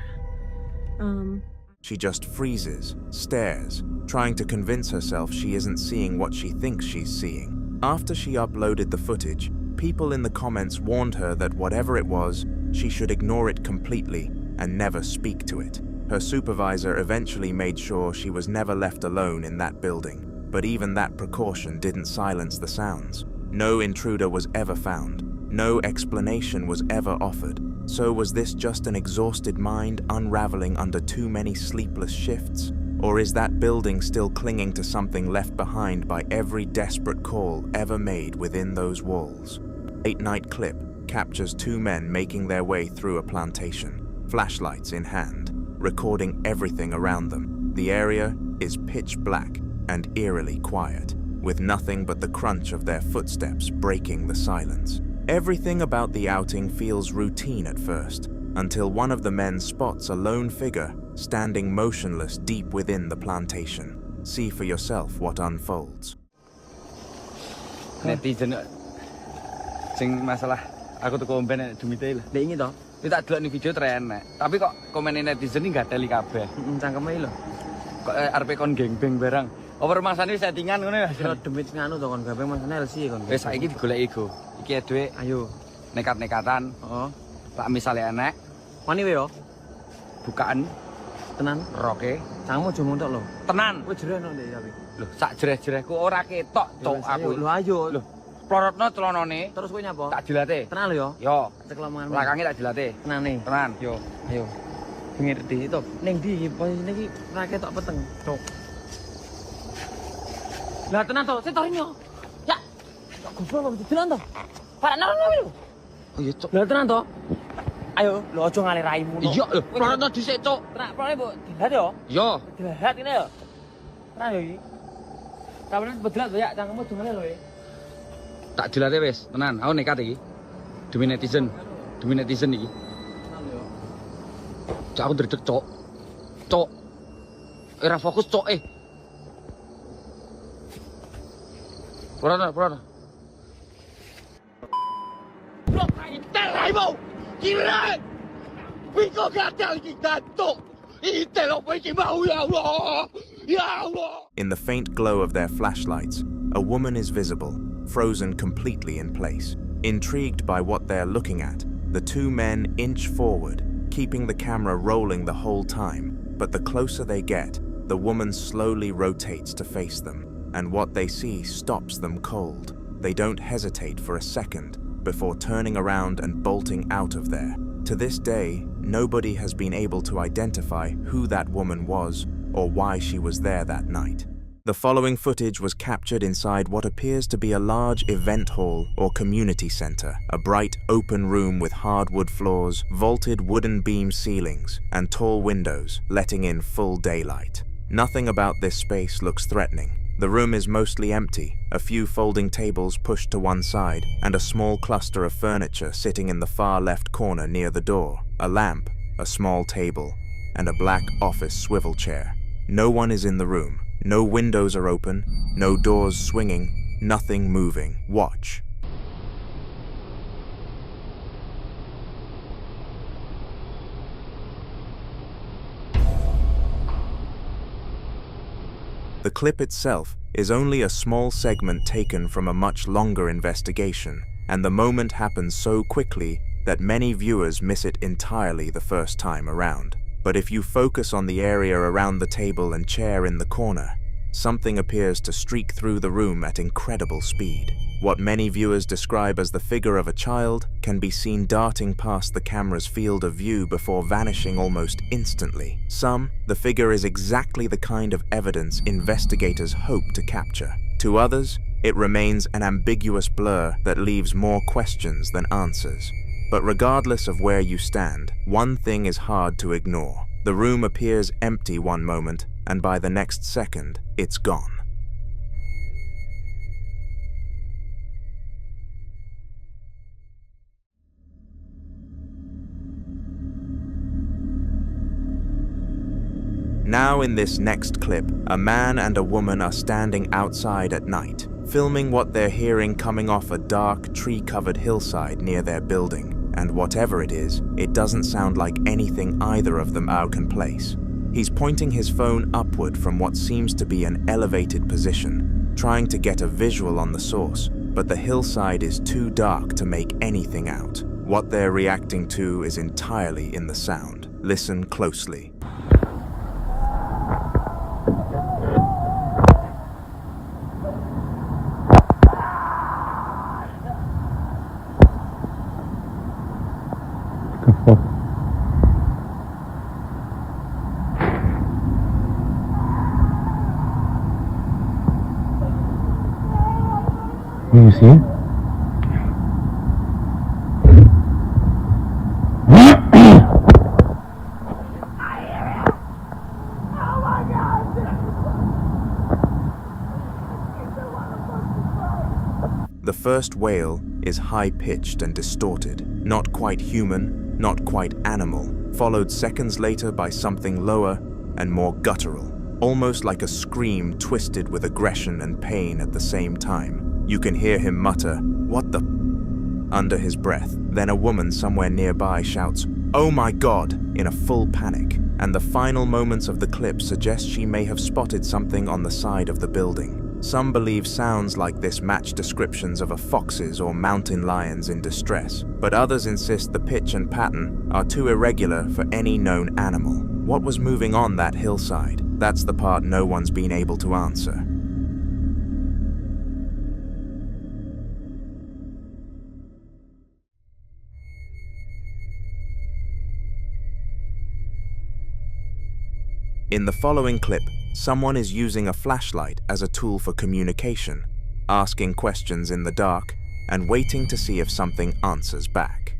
She just freezes, stares, trying to convince herself she isn't seeing what she thinks she's seeing. After she uploaded the footage, people in the comments warned her that whatever it was, she should ignore it completely and never speak to it. Her supervisor eventually made sure she was never left alone in that building, but even that precaution didn't silence the sounds. No intruder was ever found. No explanation was ever offered. So was this just an exhausted mind unraveling under too many sleepless shifts? Or is that building still clinging to something left behind by every desperate call ever made within those walls? Late-night clip captures two men making their way through a plantation, flashlights in hand, recording everything around them. The area is pitch black and eerily quiet, with nothing but the crunch of their footsteps breaking the silence. Everything about the outing feels routine at first, until one of the men spots a lone figure standing motionless deep within the plantation. See for yourself what unfolds. Netizen sing masalah aku tuh komen dumite lho. Nek iki to, iki tak delok ning video trenek. Tapi kok komen netizen iki gak teli kabeh. Cangkeme lho. Kok arepe kon gengbeng barang. Apa rumasane settingan ngono ya? Yo demit nganu to kon gawe masane LC kon. Wis saiki digoleki go. Iki duwe ayo nekat-nekatan. Heeh. Pak misale enek. Mani we yo. Bukaan tenan roke. Cangmu aja montok lho. Tenan. Kowe jere ndek tapi. Lho, sak jereh-jerehku ora ketok tok aku. Lho ayo. Lho, plorotno celonane. Terus kowe nyapa? Tak jilate. Tenan lho yo. Yo. Ceklemangan. Belakange tak jilate. Tenane. Tenan. Yo. Ayo. Ngerti to. Ning ndi posisine iki ora ketok peteng. Tok. Lah tenan to, setorin yo. Ya. Kok goblok kok tenan to? Para narono lho. Oh iya, Cuk. Lah tenan to. Ayo, lho aja ngalir raimu. Iya, lho. Plorotno dhisik, Cuk. Tenan, plorone mbok dilat yo. Yo. Dilat ngene yo. Tenan yo iki. Kapan bedelat ya, cangkemmu dungane lho iki. Tak dilate wis, tenan. Aku nekat iki. Demi netizen. Demi netizen iki. Tenan yo. Cuk aku dredeg, Cuk. Cuk. Ora fokus, Cuk. Purana. Blok, teraimu! Kira! In the faint glow of their flashlights, a woman is visible, frozen completely in place. Intrigued by what they're looking at, the two men inch forward, keeping the camera rolling the whole time. But the closer they get, the woman slowly rotates to face them, and what they see stops them cold. They don't hesitate for a second before turning around and bolting out of there. To this day, nobody has been able to identify who that woman was or why she was there that night. The following footage was captured inside what appears to be a large event hall or community center, a bright open room with hardwood floors, vaulted wooden beam ceilings, and tall windows letting in full daylight. Nothing about this space looks threatening. The room is mostly empty, a few folding tables pushed to one side, and a small cluster of furniture sitting in the far left corner near the door. A lamp, a small table, and a black office swivel chair. No one is in the room. No windows are open, no doors swinging, nothing moving. Watch. The clip itself is only a small segment taken from a much longer investigation, and the moment happens so quickly that many viewers miss it entirely the first time around. But if you focus on the area around the table and chair in the corner, something appears to streak through the room at incredible speed. What many viewers describe as the figure of a child can be seen darting past the camera's field of view before vanishing almost instantly. The figure is exactly the kind of evidence investigators hope to capture. To others, it remains an ambiguous blur that leaves more questions than answers. But regardless of where you stand, one thing is hard to ignore. The room appears empty one moment, and by the next second, it's gone. Now in this next clip, a man and a woman are standing outside at night, filming what they're hearing coming off a dark, tree-covered hillside near their building. And whatever it is, it doesn't sound like anything either of them can place. He's pointing his phone upward from what seems to be an elevated position, trying to get a visual on the source, but the hillside is too dark to make anything out. What they're reacting to is entirely in the sound. Listen closely. You see it? The first wail is high-pitched and distorted, not quite human, not quite animal, followed seconds later by something lower and more guttural, almost like a scream twisted with aggression and pain at the same time. You can hear him mutter, "What the?" under his breath. Then a woman somewhere nearby shouts, "Oh my God!" in a full panic, and the final moments of the clip suggest she may have spotted something on the side of the building. Some believe sounds like this match descriptions of a fox's or mountain lions in distress, but others insist the pitch and pattern are too irregular for any known animal. What was moving on that hillside? That's the part no one's been able to answer. In the following clip, someone is using a flashlight as a tool for communication, asking questions in the dark and waiting to see if something answers back.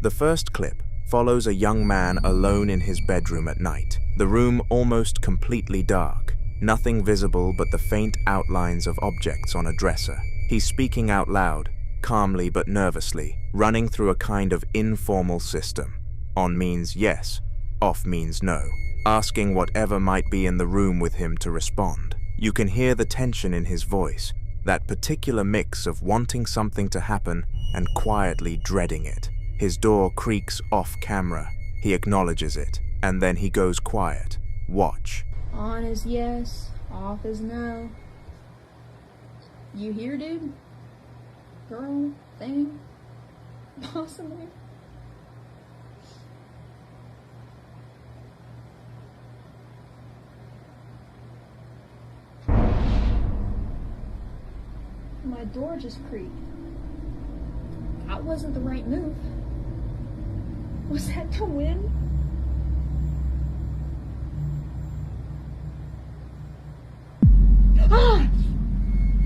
The first clip follows a young man alone in his bedroom at night, the room almost completely dark, nothing visible but the faint outlines of objects on a dresser. He's speaking out loud, calmly but nervously, running through a kind of informal system. On means yes, off means no, asking whatever might be in the room with him to respond. You can hear the tension in his voice, that particular mix of wanting something to happen and quietly dreading it. His door creaks off camera. He acknowledges it, and then he goes quiet. Watch. On is yes, off is no. You here, dude? Girl? Thing? Possibly? My door just creaked. That wasn't the right move. Was that the wind? Ah!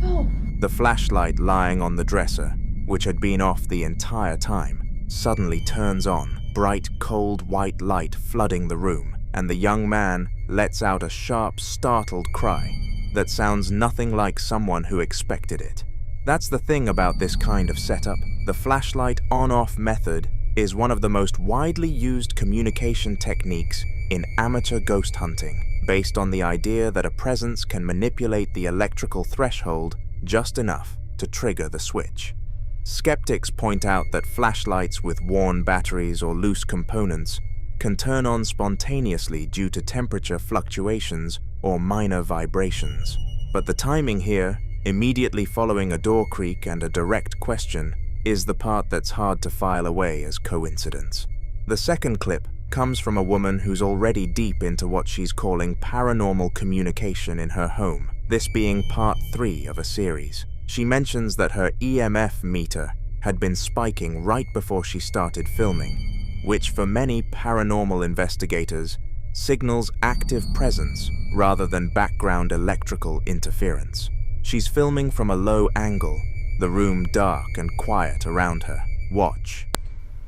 Oh! The flashlight lying on the dresser, which had been off the entire time, suddenly turns on, bright, cold white light flooding the room, and the young man lets out a sharp, startled cry that sounds nothing like someone who expected it. That's the thing about this kind of setup. The flashlight on-off method is one of the most widely used communication techniques in amateur ghost hunting, based on the idea that a presence can manipulate the electrical threshold just enough to trigger the switch. Skeptics point out that flashlights with worn batteries or loose components can turn on spontaneously due to temperature fluctuations or minor vibrations. But the timing here, immediately following a door creak and a direct question, is the part that's hard to file away as coincidence. The second clip comes from a woman who's already deep into what she's calling paranormal communication in her home, this being part 3 of a series. She mentions that her EMF meter had been spiking right before she started filming, which for many paranormal investigators signals active presence rather than background electrical interference. She's filming from a low angle, the room dark and quiet around her. Watch.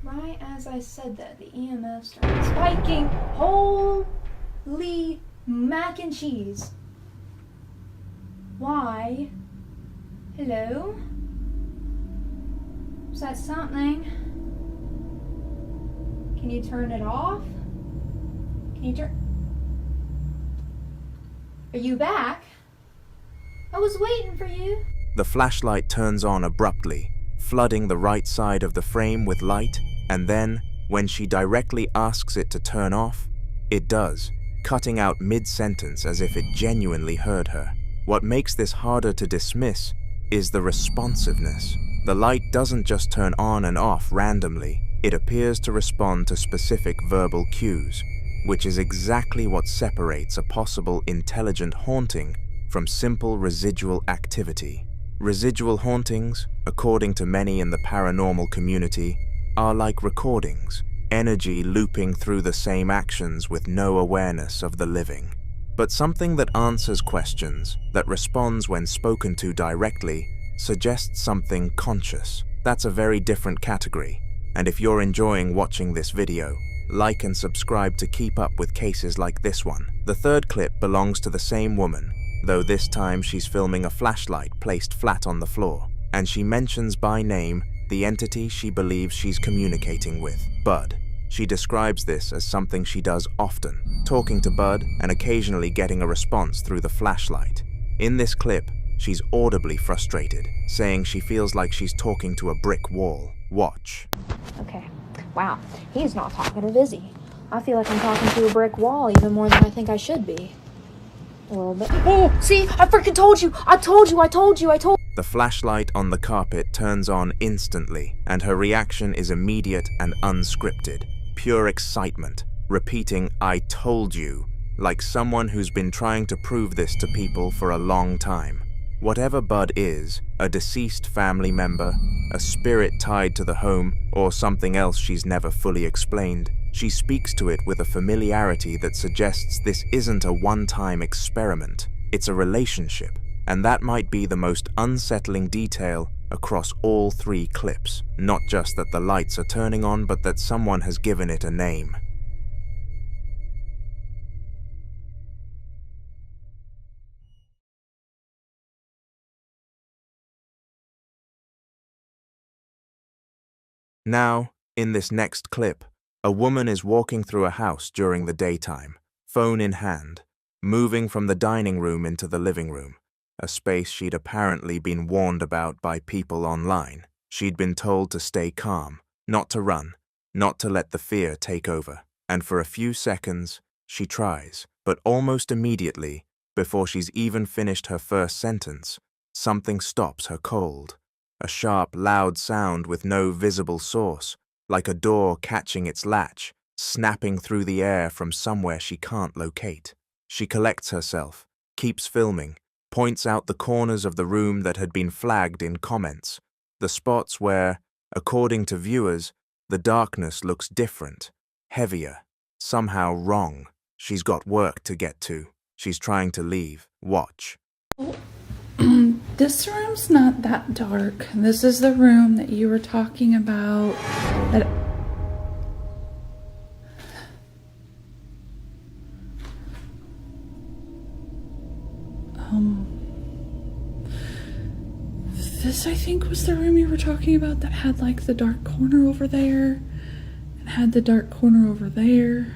Right as I said that, the EMF started spiking. Holy mac and cheese. Why? Hello? Is that something? Can you turn it off? Can you turn... Are you back? I was waiting for you. The flashlight turns on abruptly, flooding the right side of the frame with light, and then, when she directly asks it to turn off, it does, cutting out mid-sentence as if it genuinely heard her. What makes this harder to dismiss is the responsiveness. The light doesn't just turn on and off randomly, it appears to respond to specific verbal cues, which is exactly what separates a possible intelligent haunting from simple residual activity. Residual hauntings, according to many in the paranormal community, are like recordings, energy looping through the same actions with no awareness of the living. But something that answers questions, that responds when spoken to directly, suggests something conscious. That's a very different category. And if you're enjoying watching this video, like and subscribe to keep up with cases like this one. The third clip belongs to the same woman, though this time she's filming a flashlight placed flat on the floor, and she mentions by name the entity she believes she's communicating with, Bud. She describes this as something she does often, talking to Bud and occasionally getting a response through the flashlight. In this clip, she's audibly frustrated, saying she feels like she's talking to a brick wall. Watch. Okay. Wow. He's not talkative, is he? I feel like I'm talking to a brick wall even more than I think I should be. A little bit. Oh, see? I freaking told you! I told you! The flashlight on the carpet turns on instantly, and her reaction is immediate and unscripted. Pure excitement, repeating, "I told you," like someone who's been trying to prove this to people for a long time. Whatever Bud is, a deceased family member, a spirit tied to the home, or something else she's never fully explained, she speaks to it with a familiarity that suggests this isn't a one-time experiment, it's a relationship, and that might be the most unsettling detail across all 3 clips. Not just that the lights are turning on, but that someone has given it a name. Now, in this next clip, a woman is walking through a house during the daytime, phone in hand, moving from the dining room into the living room, a space she'd apparently been warned about by people online. She'd been told to stay calm, not to run, not to let the fear take over. and for a few seconds, she tries, but almost immediately, before she's even finished her first sentence, something stops her cold. A sharp, loud sound with no visible source, like a door catching its latch, snapping through the air from somewhere she can't locate. She collects herself, keeps filming, points out the corners of the room that had been flagged in comments, the spots where, according to viewers, the darkness looks different, heavier, somehow wrong. She's got work to get to. She's trying to leave. Watch. This room's not that dark. This is the room that you were talking about. That this I think was the room you were talking about that had like the dark corner over there and had the dark corner over there.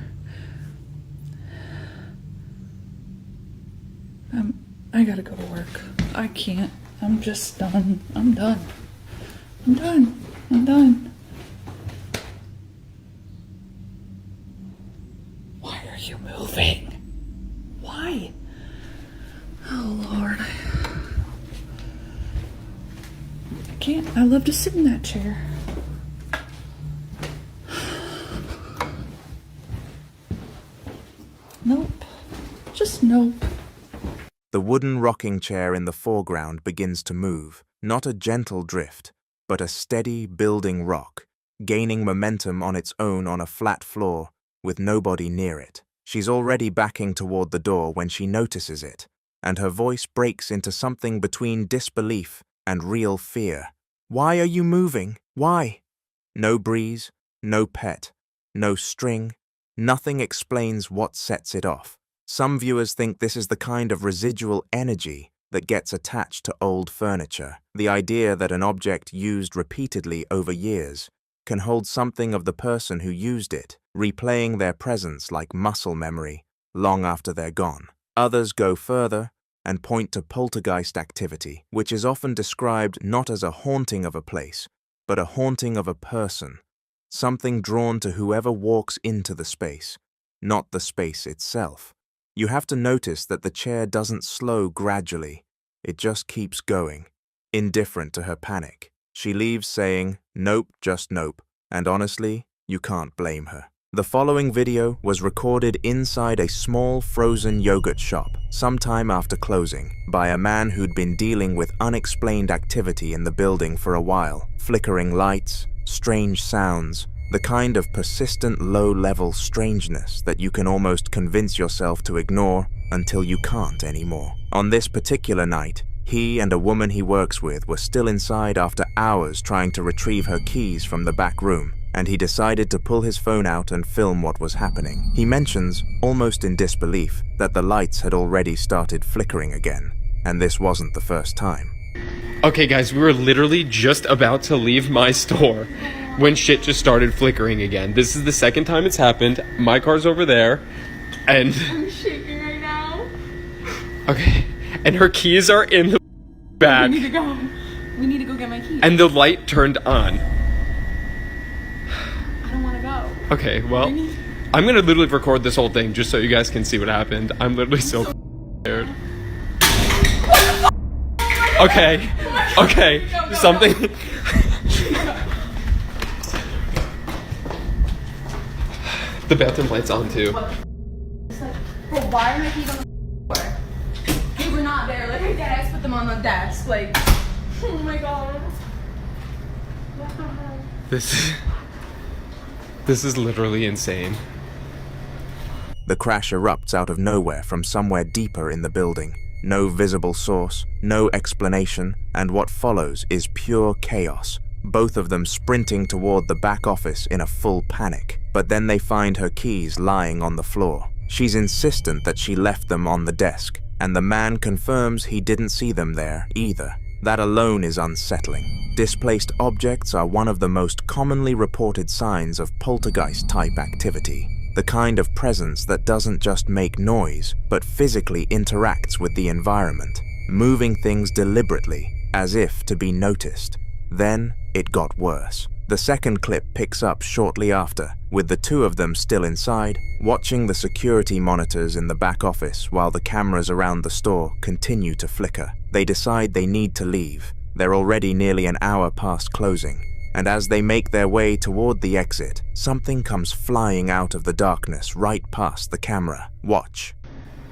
I gotta go to work. I can't. I'm just done. I'm done. I'm done. I'm done. Why are you moving? Why? Oh, Lord. I can't. I love to sit in that chair. Nope. Just nope. The wooden rocking chair in the foreground begins to move, not a gentle drift, but a steady building rock, gaining momentum on its own on a flat floor, with nobody near it. She's already backing toward the door when she notices it, and her voice breaks into something between disbelief and real fear. Why are you moving? Why? No breeze, no pet, no string, nothing explains what sets it off. Some viewers think this is the kind of residual energy that gets attached to old furniture, the idea that an object used repeatedly over years can hold something of the person who used it, replaying their presence like muscle memory long after they're gone. Others go further and point to poltergeist activity, which is often described not as a haunting of a place, but a haunting of a person, something drawn to whoever walks into the space, not the space itself. You have to notice that the chair doesn't slow gradually, it just keeps going, indifferent to her panic. She leaves saying, "Nope, just nope," and honestly, you can't blame her. The following video was recorded inside a small frozen yogurt shop sometime after closing by a man who'd been dealing with unexplained activity in the building for a while. Flickering lights, strange sounds, the kind of persistent low-level strangeness that you can almost convince yourself to ignore until you can't anymore. On this particular night, he and a woman he works with were still inside after hours trying to retrieve her keys from the back room, and he decided to pull his phone out and film what was happening. He mentions, almost in disbelief, that the lights had already started flickering again, and this wasn't the first time. Okay guys, we were literally just about to leave my store when shit just started flickering again. This is the second time it's happened. My car's over there, and I'm shaking right now. okay, and her keys are in the bag. We need to go. We need to go get my keys. And the light turned on. I don't want to go. Okay, well, I'm gonna literally record this whole thing just so you guys can see what happened. I'm literally so scared. Okay, okay, something. The bathroom light's on too. It's like, bro, why are my keys on the floor? They were not there. Like, I deadass put them on the desk. Like, oh my god. This is literally insane. The crash erupts out of nowhere from somewhere deeper in the building. No visible source, no explanation, and what follows is pure chaos. Both of them sprinting toward the back office in a full panic. But then they find her keys lying on the floor. She's insistent that she left them on the desk, and the man confirms he didn't see them there either. That alone is unsettling. Displaced objects are one of the most commonly reported signs of poltergeist-type activity. The kind of presence that doesn't just make noise, but physically interacts with the environment, moving things deliberately, as if to be noticed. Then it got worse. The second clip picks up shortly after, with the two of them still inside, watching the security monitors in the back office while the cameras around the store continue to flicker. They decide they need to leave. They're already nearly an hour past closing, and as they make their way toward the exit, something comes flying out of the darkness right past the camera. Watch.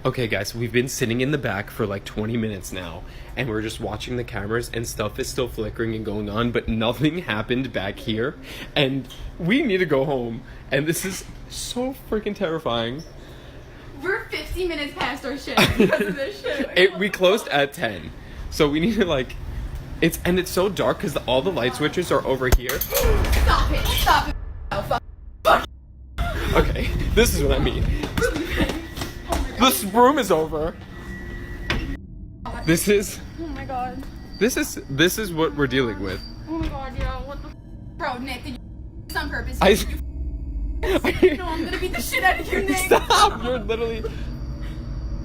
Okay guys, we've been sitting in the back for like 20 minutes now, and we're just watching the cameras and stuff is still flickering and going on, but nothing happened back here, and we need to go home, and this is so freaking terrifying. We're 50 minutes past our shift because of this shit. We closed at 10, so we need to like, it's so dark because all the light switches are over here. Stop it, oh, fuck. Okay, this is what I mean. This room is over. This is. Oh my god. This is what we're dealing with. Oh my god, yo, what the bro, Nick, did you this on purpose? No, I'm gonna beat the shit out of you, Nick. Stop! You're literally.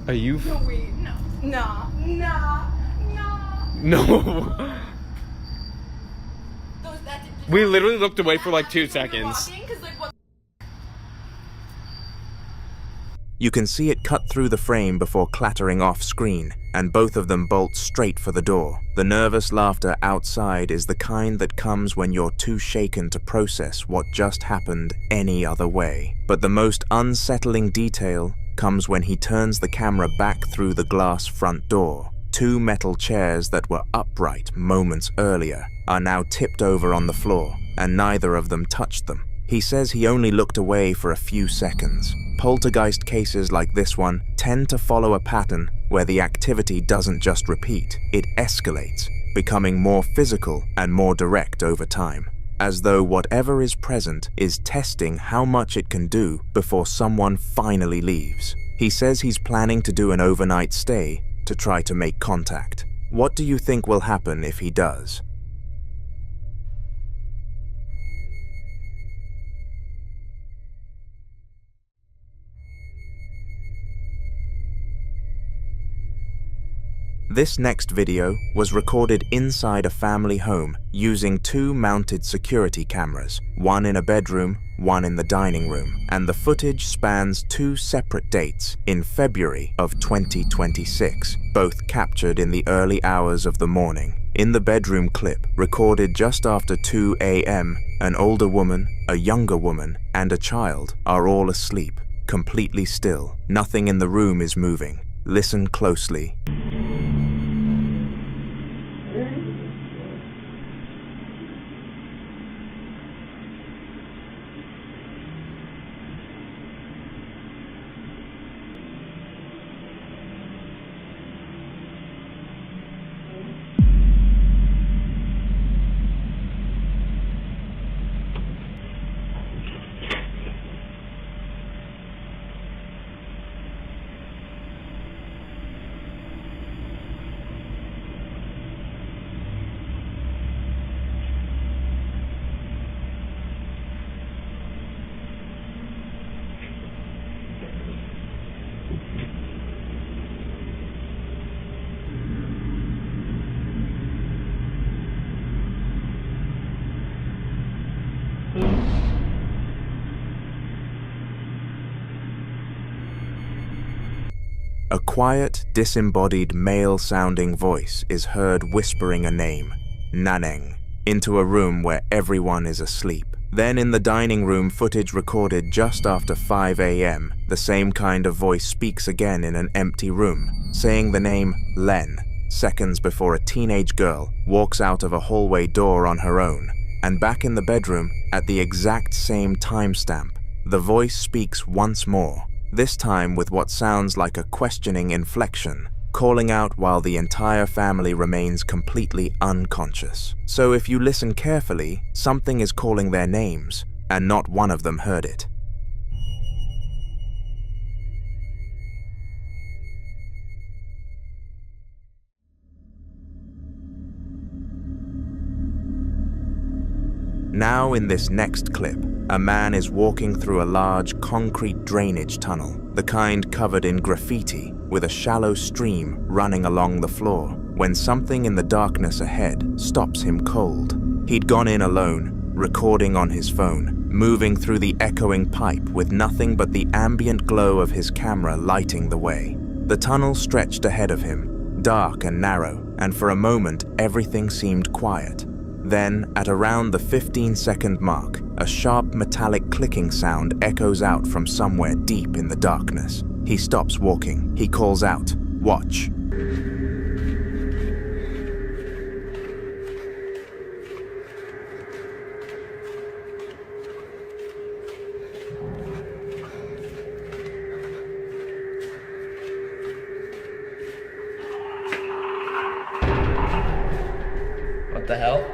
Are you? No, wait, no. Nah. No. We literally looked away for like 2 seconds. You can see it cut through the frame before clattering off screen, and both of them bolt straight for the door. The nervous laughter outside is the kind that comes when you're too shaken to process what just happened any other way. But the most unsettling detail comes when he turns the camera back through the glass front door. 2 metal chairs that were upright moments earlier are now tipped over on the floor, and neither of them touched them. He says he only looked away for a few seconds. Poltergeist cases like this one tend to follow a pattern where the activity doesn't just repeat, it escalates, becoming more physical and more direct over time, as though whatever is present is testing how much it can do before someone finally leaves. He says he's planning to do an overnight stay to try to make contact. What do you think will happen if he does? This next video was recorded inside a family home using 2 mounted security cameras, one in a bedroom, one in the dining room, and the footage spans 2 separate dates in February of 2026, both captured in the early hours of the morning. In the bedroom clip, recorded just after 2 a.m., an older woman, a younger woman, and a child are all asleep, completely still. Nothing in the room is moving. Listen closely. A quiet, disembodied male-sounding voice is heard whispering a name, Naneng, into a room where everyone is asleep. Then in the dining room, footage recorded just after 5 a.m., the same kind of voice speaks again in an empty room, saying the name Len, seconds before a teenage girl walks out of a hallway door on her own. And back in the bedroom, at the exact same timestamp, the voice speaks once more, this time with what sounds like a questioning inflection, calling out while the entire family remains completely unconscious. So if you listen carefully, something is calling their names, and not one of them heard it. Now in this next clip, a man is walking through a large concrete drainage tunnel, the kind covered in graffiti, with a shallow stream running along the floor, when something in the darkness ahead stops him cold. He'd gone in alone, recording on his phone, moving through the echoing pipe with nothing but the ambient glow of his camera lighting the way. The tunnel stretched ahead of him, dark and narrow, and for a moment everything seemed quiet. Then, at around the 15-second mark, a sharp metallic clicking sound echoes out from somewhere deep in the darkness. He stops walking. He calls out, "Watch." What the hell?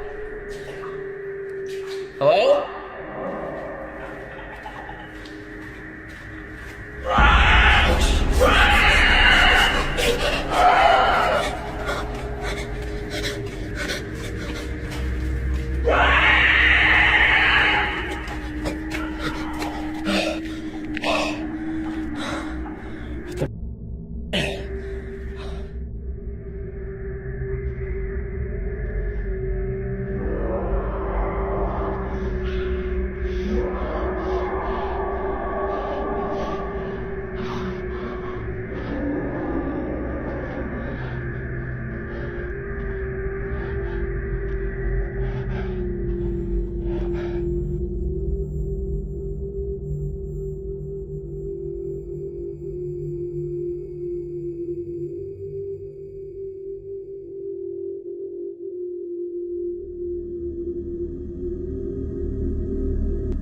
Hello?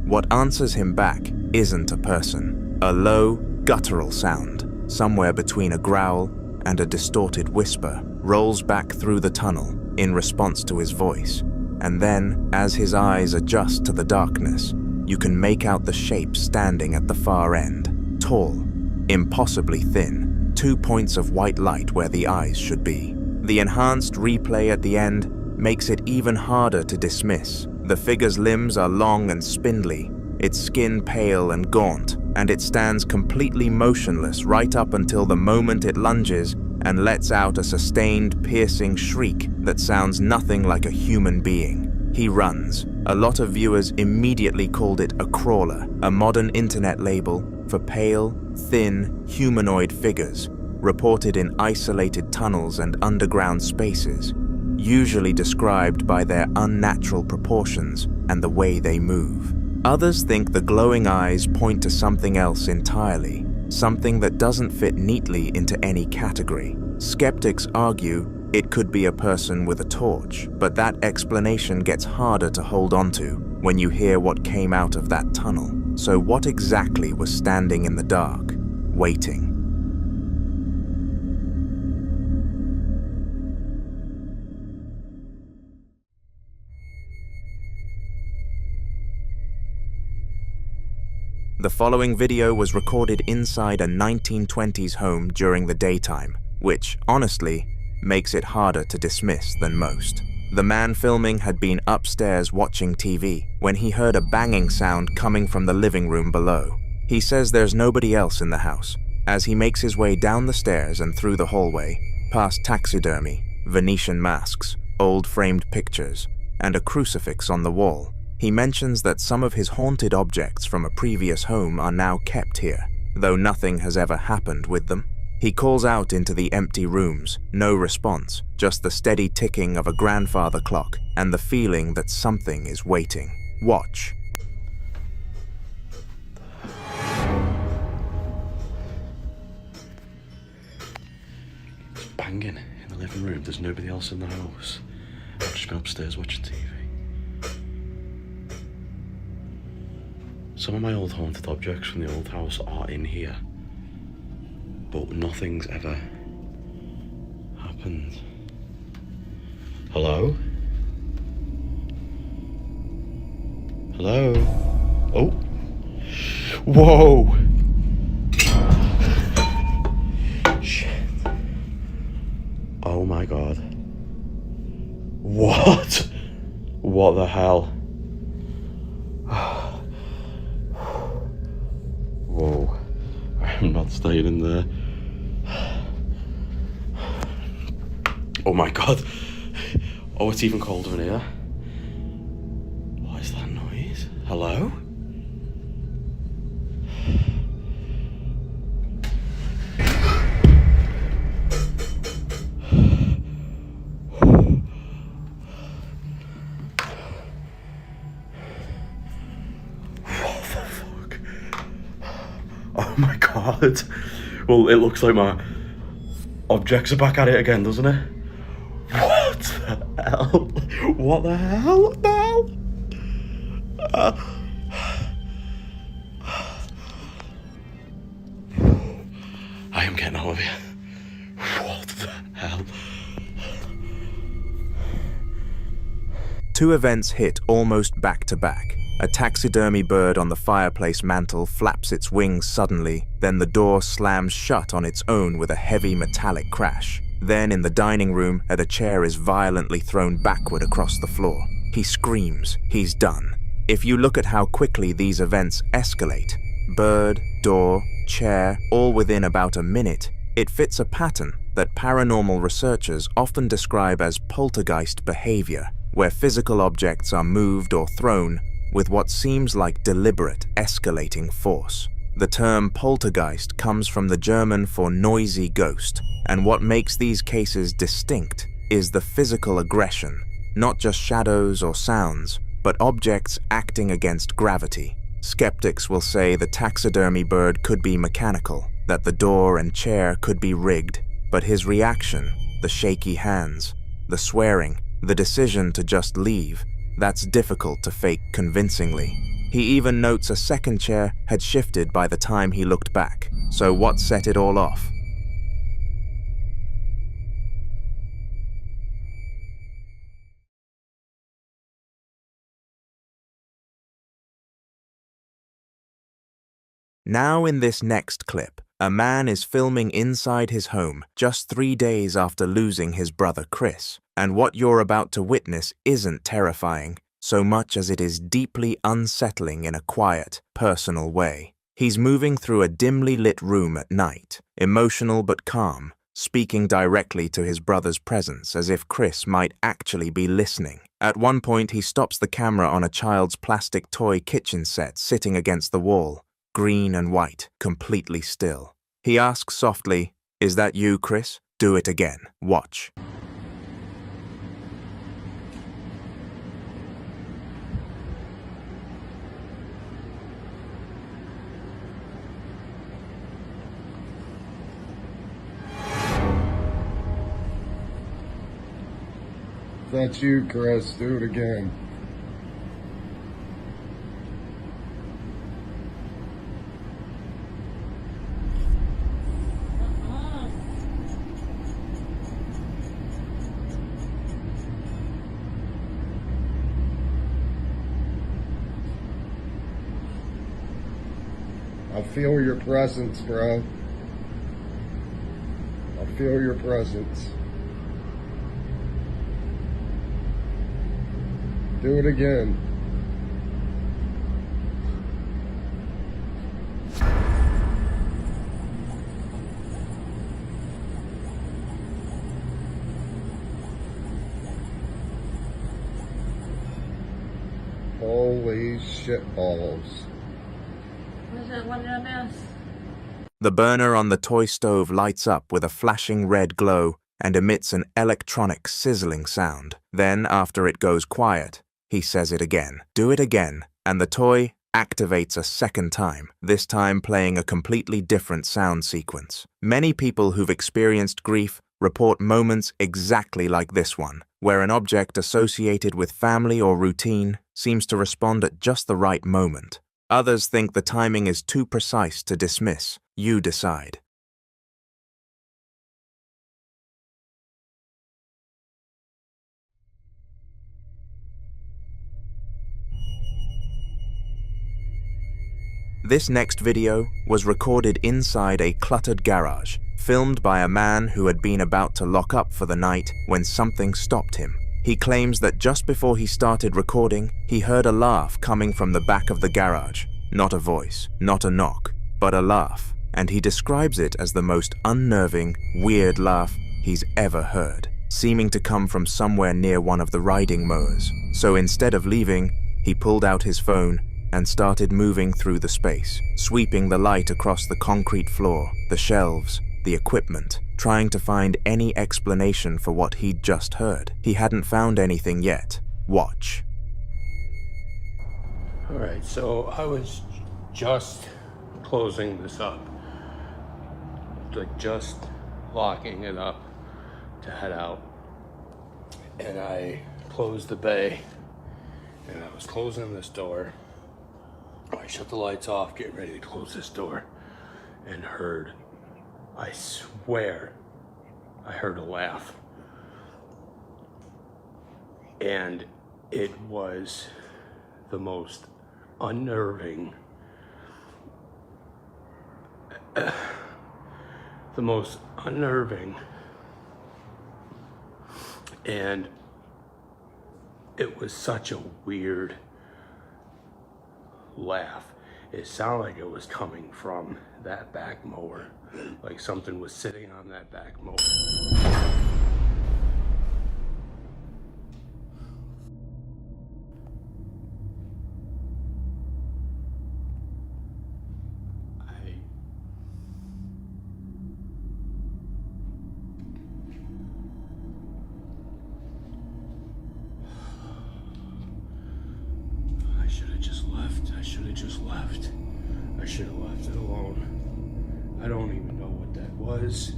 What answers him back isn't a person. A low, guttural sound, somewhere between a growl and a distorted whisper, rolls back through the tunnel in response to his voice. And then, as his eyes adjust to the darkness, you can make out the shape standing at the far end. Tall, impossibly thin, 2 points of white light where the eyes should be. The enhanced replay at the end makes it even harder to dismiss. The figure's limbs are long and spindly, its skin pale and gaunt, and it stands completely motionless right up until the moment it lunges and lets out a sustained, piercing shriek that sounds nothing like a human being. He runs. A lot of viewers immediately called it a crawler, a modern internet label for pale, thin, humanoid figures, reported in isolated tunnels and underground spaces, usually described by their unnatural proportions and the way they move. Others think the glowing eyes point to something else entirely, something that doesn't fit neatly into any category. Skeptics argue it could be a person with a torch, but that explanation gets harder to hold onto when you hear what came out of that tunnel. So what exactly was standing in the dark, waiting? The following video was recorded inside a 1920s home during the daytime, which, honestly, makes it harder to dismiss than most. The man filming had been upstairs watching TV when he heard a banging sound coming from the living room below. He says there's nobody else in the house. As he makes his way down the stairs and through the hallway, past taxidermy, Venetian masks, old framed pictures, and a crucifix on the wall, he mentions that some of his haunted objects from a previous home are now kept here, though nothing has ever happened with them. He calls out into the empty rooms, no response, just the steady ticking of a grandfather clock and the feeling that something is waiting. Watch. It's banging in the living room. There's nobody else in the house. I've just been upstairs watching TV. Some of my old haunted objects from the old house are in here, but nothing's ever happened. Hello? Hello? Oh! Whoa! Shit. Oh my god. What? What the hell? Whoa, I'm not staying in there. Oh my god. Oh, it's even colder in here. What is that Hello? Oh my god. Well, it looks like my objects are back at it again, doesn't it? What the hell? What the hell? What the hell? I am getting out of here. What the hell? Two events hit almost back to back. A taxidermy bird on the fireplace mantel flaps its wings suddenly, then the door slams shut on its own with a heavy metallic crash. Then in the dining room, a chair is violently thrown backward across the floor. He screams. He's done. If you look at how quickly these events escalate, bird, door, chair, all within about a minute, it fits a pattern that paranormal researchers often describe as poltergeist behavior, where physical objects are moved or thrown with what seems like deliberate, escalating force. The term poltergeist comes from the German for noisy ghost, and what makes these cases distinct is the physical aggression, not just shadows or sounds, but objects acting against gravity. Skeptics will say the taxidermy bird could be mechanical, that the door and chair could be rigged, but his reaction, the shaky hands, the swearing, the decision to just leave, that's difficult to fake convincingly. He even notes a second chair had shifted by the time he looked back. So what set it all off? Now in this next clip, a man is filming inside his home just 3 days after losing his brother Chris. And what you're about to witness isn't terrifying, so much as it is deeply unsettling in a quiet, personal way. He's moving through a dimly lit room at night, emotional but calm, speaking directly to his brother's presence as if Chris might actually be listening. At one point, he stops the camera on a child's plastic toy kitchen set sitting against the wall, green and white, completely still. He asks softly, "Is that you, Chris? Do it again. Watch." That's you, Chris. Do it again. I feel your presence, bro. I feel your presence. Do it again. Holy shitballs. What did I miss? The burner on the toy stove lights up with a flashing red glow and emits an electronic sizzling sound. Then, after it goes quiet, he says it again. Do it again, and the toy activates a second time, this time playing a completely different sound sequence. Many people who've experienced grief report moments exactly like this one, where an object associated with family or routine seems to respond at just the right moment. Others think the timing is too precise to dismiss. You decide. This next video was recorded inside a cluttered garage, filmed by a man who had been about to lock up for the night when something stopped him. He claims that just before he started recording, he heard a laugh coming from the back of the garage. Not a voice, not a knock, but a laugh. And he describes it as the most unnerving, weird laugh he's ever heard, seeming to come from somewhere near one of the riding mowers. So instead of leaving, he pulled out his phone and started moving through the space, sweeping the light across the concrete floor, the shelves, the equipment, trying to find any explanation for what he'd just heard. He hadn't found anything yet. Watch. Alright, so I was just closing this up. Like just locking it up to head out. And I closed the bay. And I was closing this door. I shut the lights off, getting ready to close this door. And heard, I swear, I heard a laugh. And it was the most unnerving, and it was such a weird laugh. It sounded like it was coming from that back mower, like something was sitting on that back mower. I should have just left. I should have left it alone. I don't even know what that was,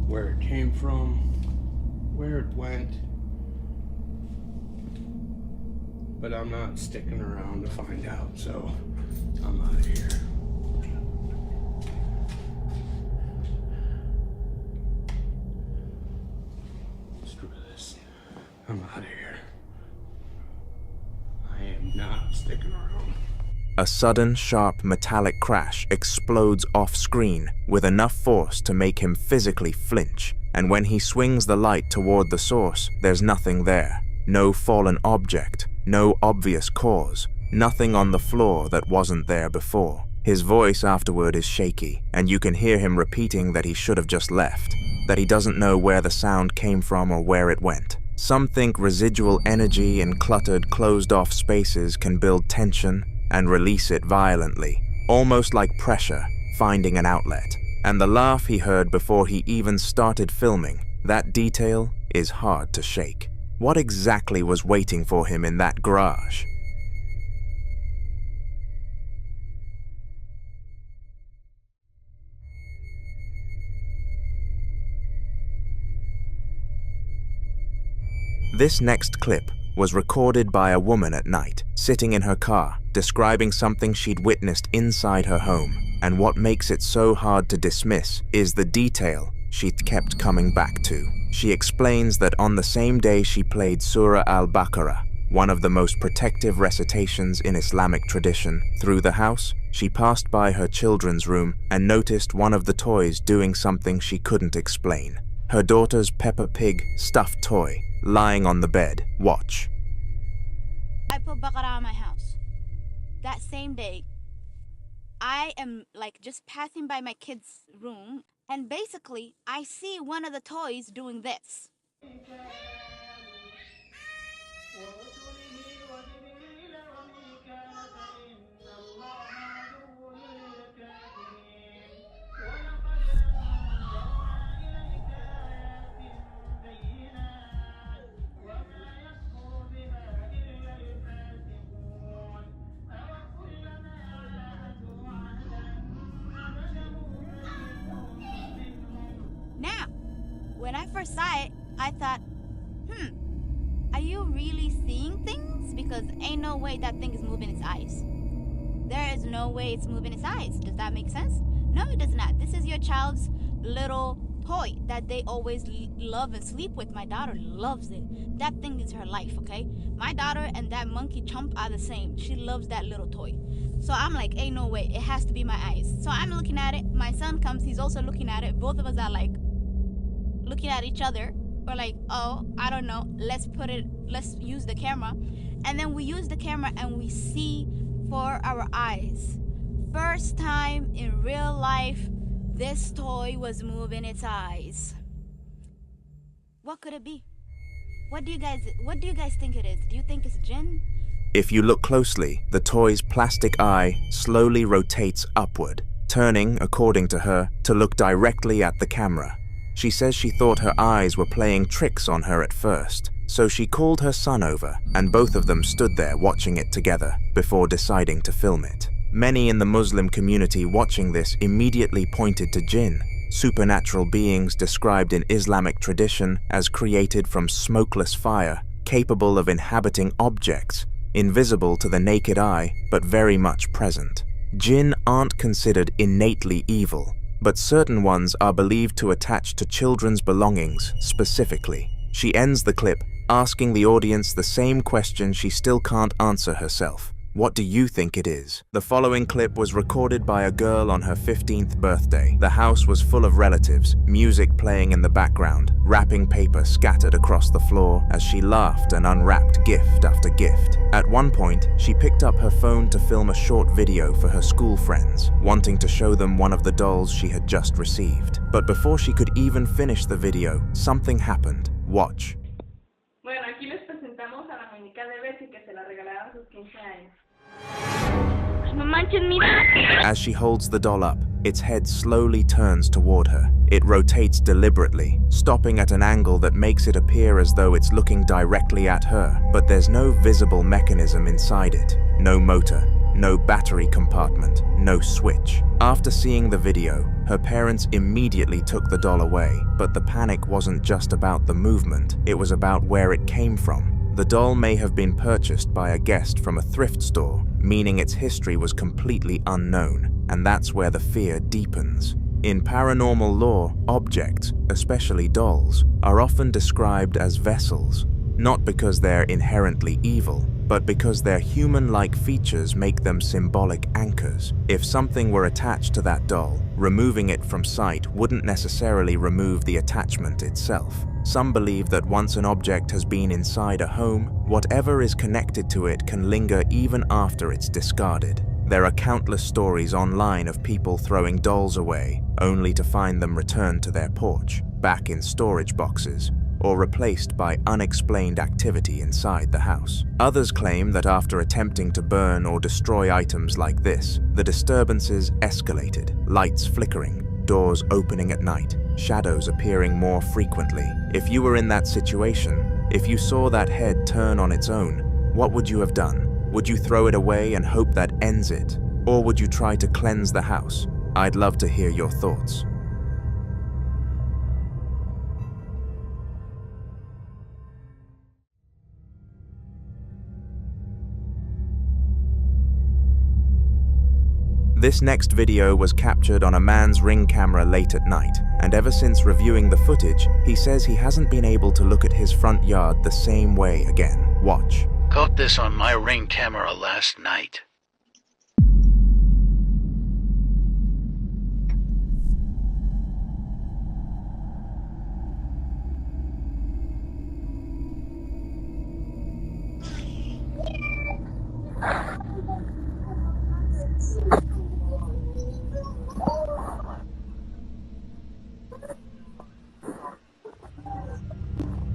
where it came from, where it went. But I'm not sticking around to find out, so I'm out of here. Screw this. I'm out of here. I am not sticking around. A sudden, sharp metallic crash explodes off-screen with enough force to make him physically flinch, and when he swings the light toward the source, there's nothing there. No fallen object, no obvious cause, nothing on the floor that wasn't there before. His voice afterward is shaky, and you can hear him repeating that he should have just left, that he doesn't know where the sound came from or where it went. Some think residual energy in cluttered, closed-off spaces can build tension and release it violently, almost like pressure finding an outlet. And the laugh he heard before he even started filming, that detail is hard to shake. What exactly was waiting for him in that garage? This next clip was recorded by a woman at night, sitting in her car, describing something she'd witnessed inside her home. And what makes it so hard to dismiss is the detail she'd kept coming back to. She explains that on the same day she played Surah al-Baqarah, one of the most protective recitations in Islamic tradition, through the house, she passed by her children's room and noticed one of the toys doing something she couldn't explain. Her daughter's Peppa Pig stuffed toy lying on the bed. Watch. I put Baqarah on my house. That same day, I am like just passing by my kid's room, and basically I see one of the toys doing this. Now, when I first saw it, I thought, are you really seeing things? Because ain't no way that thing is moving its eyes. There is no way it's moving its eyes. Does that make sense? No, it does not. This is your child's little toy that they always love and sleep with. My daughter loves it. That thing is her life, okay? My daughter and that monkey chump are the same. She loves that little toy. So I'm like, ain't no way. It has to be my eyes. So I'm looking at it. My son comes. He's also looking at it. Both of us are like looking at each other. We're like, oh, I don't know. Let's use the camera. And then we use the camera and we see for our eyes. First time in real life, this toy was moving its eyes. What could it be? What do you guys think it is? Do you think it's jinn? If you look closely, the toy's plastic eye slowly rotates upward, turning, according to her, to look directly at the camera. She says she thought her eyes were playing tricks on her at first, so she called her son over, and both of them stood there watching it together before deciding to film it. Many in the Muslim community watching this immediately pointed to jinn, supernatural beings described in Islamic tradition as created from smokeless fire, capable of inhabiting objects, invisible to the naked eye, but very much present. Jinn aren't considered innately evil, but certain ones are believed to attach to children's belongings specifically. She ends the clip asking the audience the same question she still can't answer herself. What do you think it is? The following clip was recorded by a girl on her 15th birthday. The house was full of relatives, music playing in the background, wrapping paper scattered across the floor as she laughed and unwrapped gift after gift. At one point, she picked up her phone to film a short video for her school friends, wanting to show them one of the dolls she had just received. But before she could even finish the video, something happened. Watch. Bueno, aquí les presentamos a la muñeca de Bessie que se la regalaron a sus 15 años. As she holds the doll up, its head slowly turns toward her. It rotates deliberately, stopping at an angle that makes it appear as though it's looking directly at her, but there's no visible mechanism inside it. No motor, no battery compartment, no switch. After seeing the video, her parents immediately took the doll away, but the panic wasn't just about the movement, it was about where it came from. The doll may have been purchased by a guest from a thrift store, meaning its history was completely unknown, and that's where the fear deepens. In paranormal lore, objects, especially dolls, are often described as vessels, not because they're inherently evil, but because their human-like features make them symbolic anchors. If something were attached to that doll, removing it from sight wouldn't necessarily remove the attachment itself. Some believe that once an object has been inside a home, whatever is connected to it can linger even after it's discarded. There are countless stories online of people throwing dolls away, only to find them returned to their porch, back in storage boxes, or replaced by unexplained activity inside the house. Others claim that after attempting to burn or destroy items like this, the disturbances escalated, lights flickering, doors opening at night, shadows appearing more frequently. If you were in that situation, if you saw that head turn on its own, what would you have done? Would you throw it away and hope that ends it? Or would you try to cleanse the house? I'd love to hear your thoughts. This next video was captured on a man's Ring camera late at night, and ever since reviewing the footage, he says he hasn't been able to look at his front yard the same way again. Watch. Caught this on my Ring camera last night.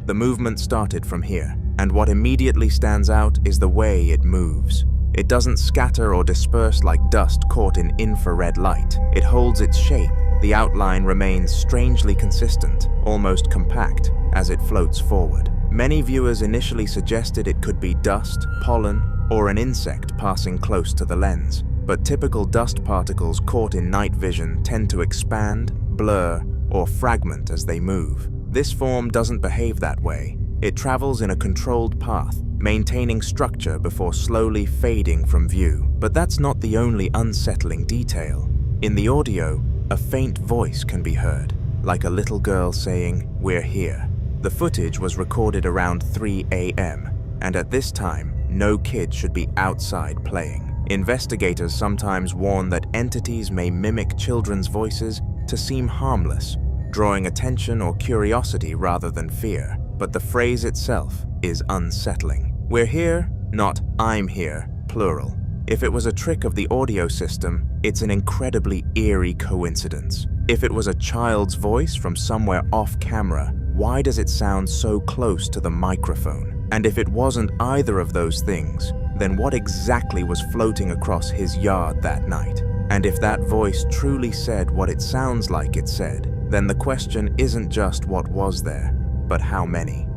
The movement started from here, and what immediately stands out is the way it moves. It doesn't scatter or disperse like dust caught in infrared light. It holds its shape. The outline remains strangely consistent, almost compact, as it floats forward. Many viewers initially suggested it could be dust, pollen, or an insect passing close to the lens. But typical dust particles caught in night vision tend to expand, blur, or fragment as they move. This form doesn't behave that way. It travels in a controlled path, maintaining structure before slowly fading from view. But that's not the only unsettling detail. In the audio, a faint voice can be heard, like a little girl saying, "We're here." The footage was recorded around 3 a.m., and at this time, no kid should be outside playing. Investigators sometimes warn that entities may mimic children's voices to seem harmless, drawing attention or curiosity rather than fear. But the phrase itself is unsettling. We're here, not I'm here, plural. If it was a trick of the audio system, it's an incredibly eerie coincidence. If it was a child's voice from somewhere off camera, why does it sound so close to the microphone? And if it wasn't either of those things, then what exactly was floating across his yard that night? And if that voice truly said what it sounds like it said, then the question isn't just what was there, but how many.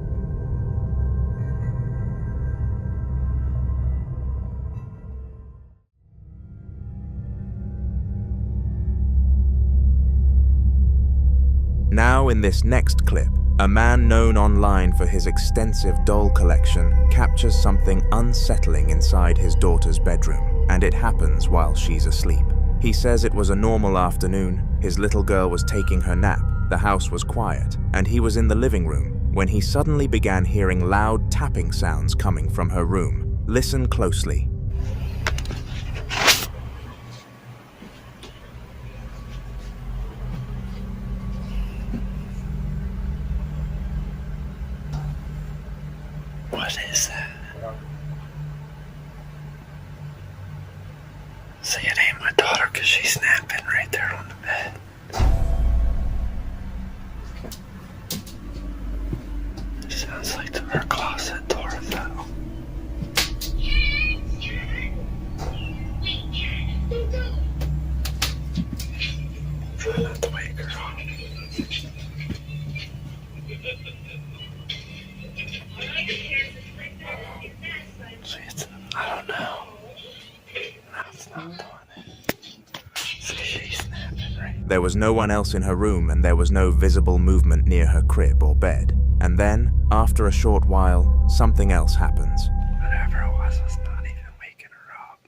Now in this next clip, a man known online for his extensive doll collection captures something unsettling inside his daughter's bedroom, and it happens while she's asleep. He says it was a normal afternoon, his little girl was taking her nap, the house was quiet, and he was in the living room when he suddenly began hearing loud tapping sounds coming from her room. Listen closely. What is that? See, it ain't my daughter because she's snapping right there on the bed. It sounds like her closet door though. Try not to wake her up. I don't know. No, it's not doing it. See, she's snapping right. There was no one else in her room and there was no visible movement near her crib or bed. And then, after a short while, something else happens. Whatever it was not even waking her up.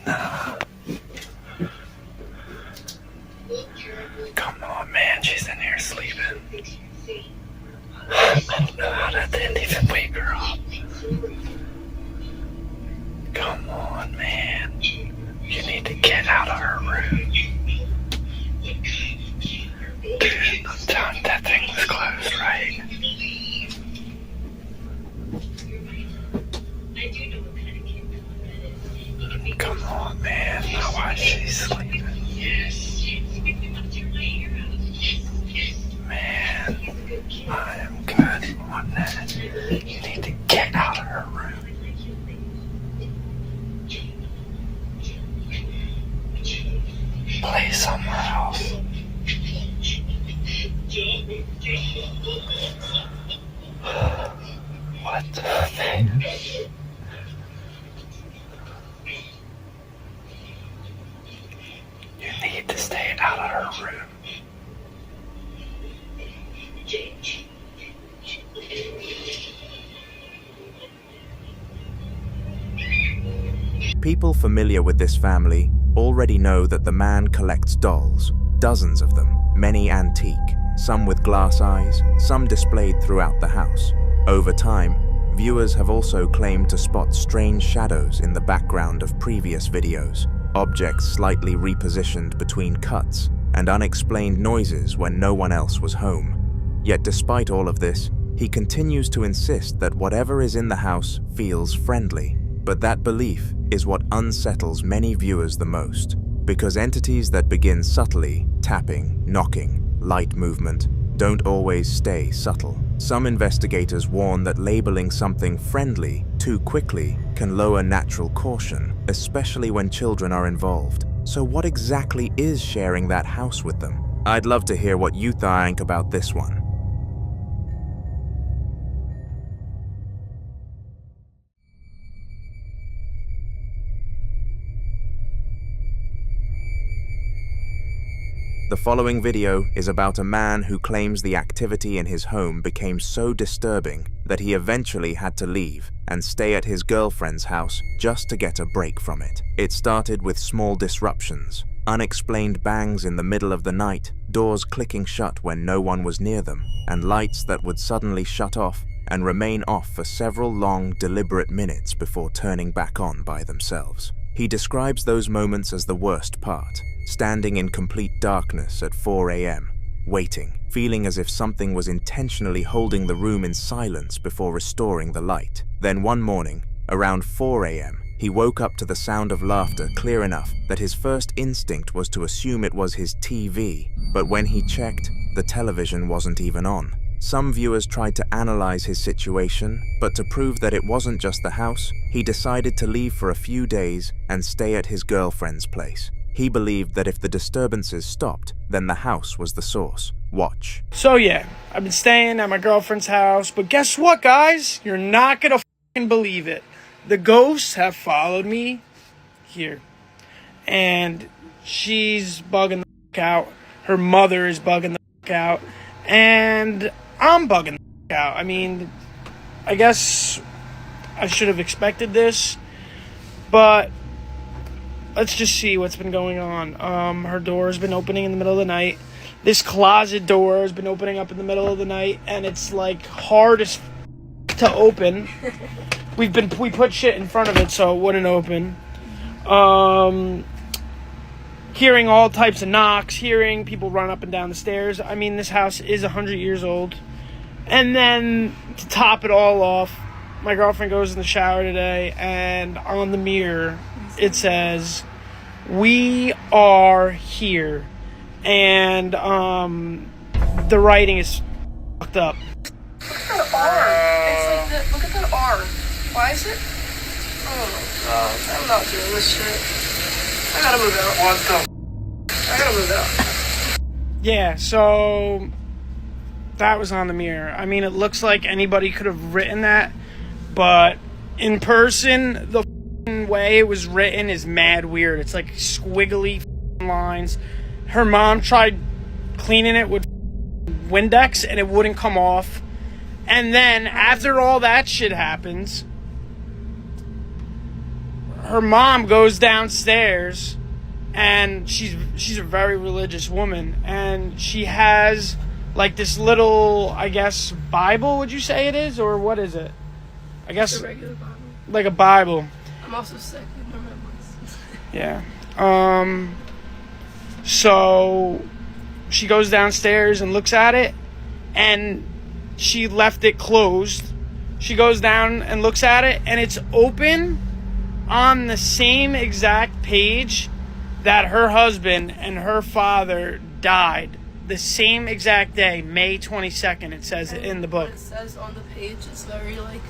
Nah. Come on, man, she's in here sleeping. I don't know how that didn't even wake her up. Come on, man. You need to get out of her room. Dude, I'm telling you, that thing was closed, right? Come on, man. Now why is she sleeping? Man, I am good on that. You need to get out of her room. Play somewhere else. What the man? You need to stay out of her room. People familiar with this family already know that the man collects dolls, dozens of them, many antique, some with glass eyes, some displayed throughout the house. Over time, viewers have also claimed to spot strange shadows in the background of previous videos, objects slightly repositioned between cuts, and unexplained noises when no one else was home. Yet despite all of this, he continues to insist that whatever is in the house feels friendly. But that belief is what unsettles many viewers the most, because entities that begin subtly, tapping, knocking, light movement, don't always stay subtle. Some investigators warn that labeling something friendly too quickly can lower natural caution, especially when children are involved. So what exactly is sharing that house with them? I'd love to hear what you think about this one. The following video is about a man who claims the activity in his home became so disturbing that he eventually had to leave and stay at his girlfriend's house just to get a break from it. It started with small disruptions, unexplained bangs in the middle of the night, doors clicking shut when no one was near them, and lights that would suddenly shut off and remain off for several long, deliberate minutes before turning back on by themselves. He describes those moments as the worst part, standing in complete darkness at 4 a.m., waiting, feeling as if something was intentionally holding the room in silence before restoring the light. Then one morning, around 4 a.m., He woke up to the sound of laughter clear enough that his first instinct was to assume it was his TV, but when he checked, the television wasn't even on. Some viewers tried to analyze his situation, but to prove that it wasn't just the house, he decided to leave for a few days and stay at his girlfriend's place. He believed that if the disturbances stopped, then the house was the source. Watch. So yeah, I've been staying at my girlfriend's house, but guess what, guys? You're not gonna fucking believe it. The ghosts have followed me here. And she's bugging the fuck out. Her mother is bugging the fuck out. And I'm bugging the fuck out. I mean, I guess I should have expected this, but let's just see what's been going on. Her door has been opening in the middle of the night. This closet door has been opening up in the middle of the night, and it's like hard as to open. We put shit in front of it so it wouldn't open. Hearing all types of knocks, hearing people run up and down the stairs. I mean, this house is 100 years old. And then to top it all off, my girlfriend goes in the shower today, and on the mirror it says, "We are here." And the writing is fucked up. Look at that arm. It's like the, look at that arm. Why is it? Oh my god. I'm not doing this shit. I gotta move out. What the? I gotta move out. Yeah, so that was on the mirror. I mean, it looks like anybody could have written that, but in person, the way it was written is mad weird. It's like squiggly lines. Her mom tried cleaning it with Windex and it wouldn't come off. And then after all that shit happens, her mom goes downstairs, and she's a very religious woman, and she has like this little, I guess, Bible, would you say it is, or what is it? I guess It's a regular Bible. Like a Bible. I'm also sick. I don't have voice. Yeah. So she goes downstairs and looks at it, and she left it closed. She goes down and looks at it, and it's open on the same exact page that her husband and her father died. The same exact day, May 22nd, it says it in the book. What it says on the page is very like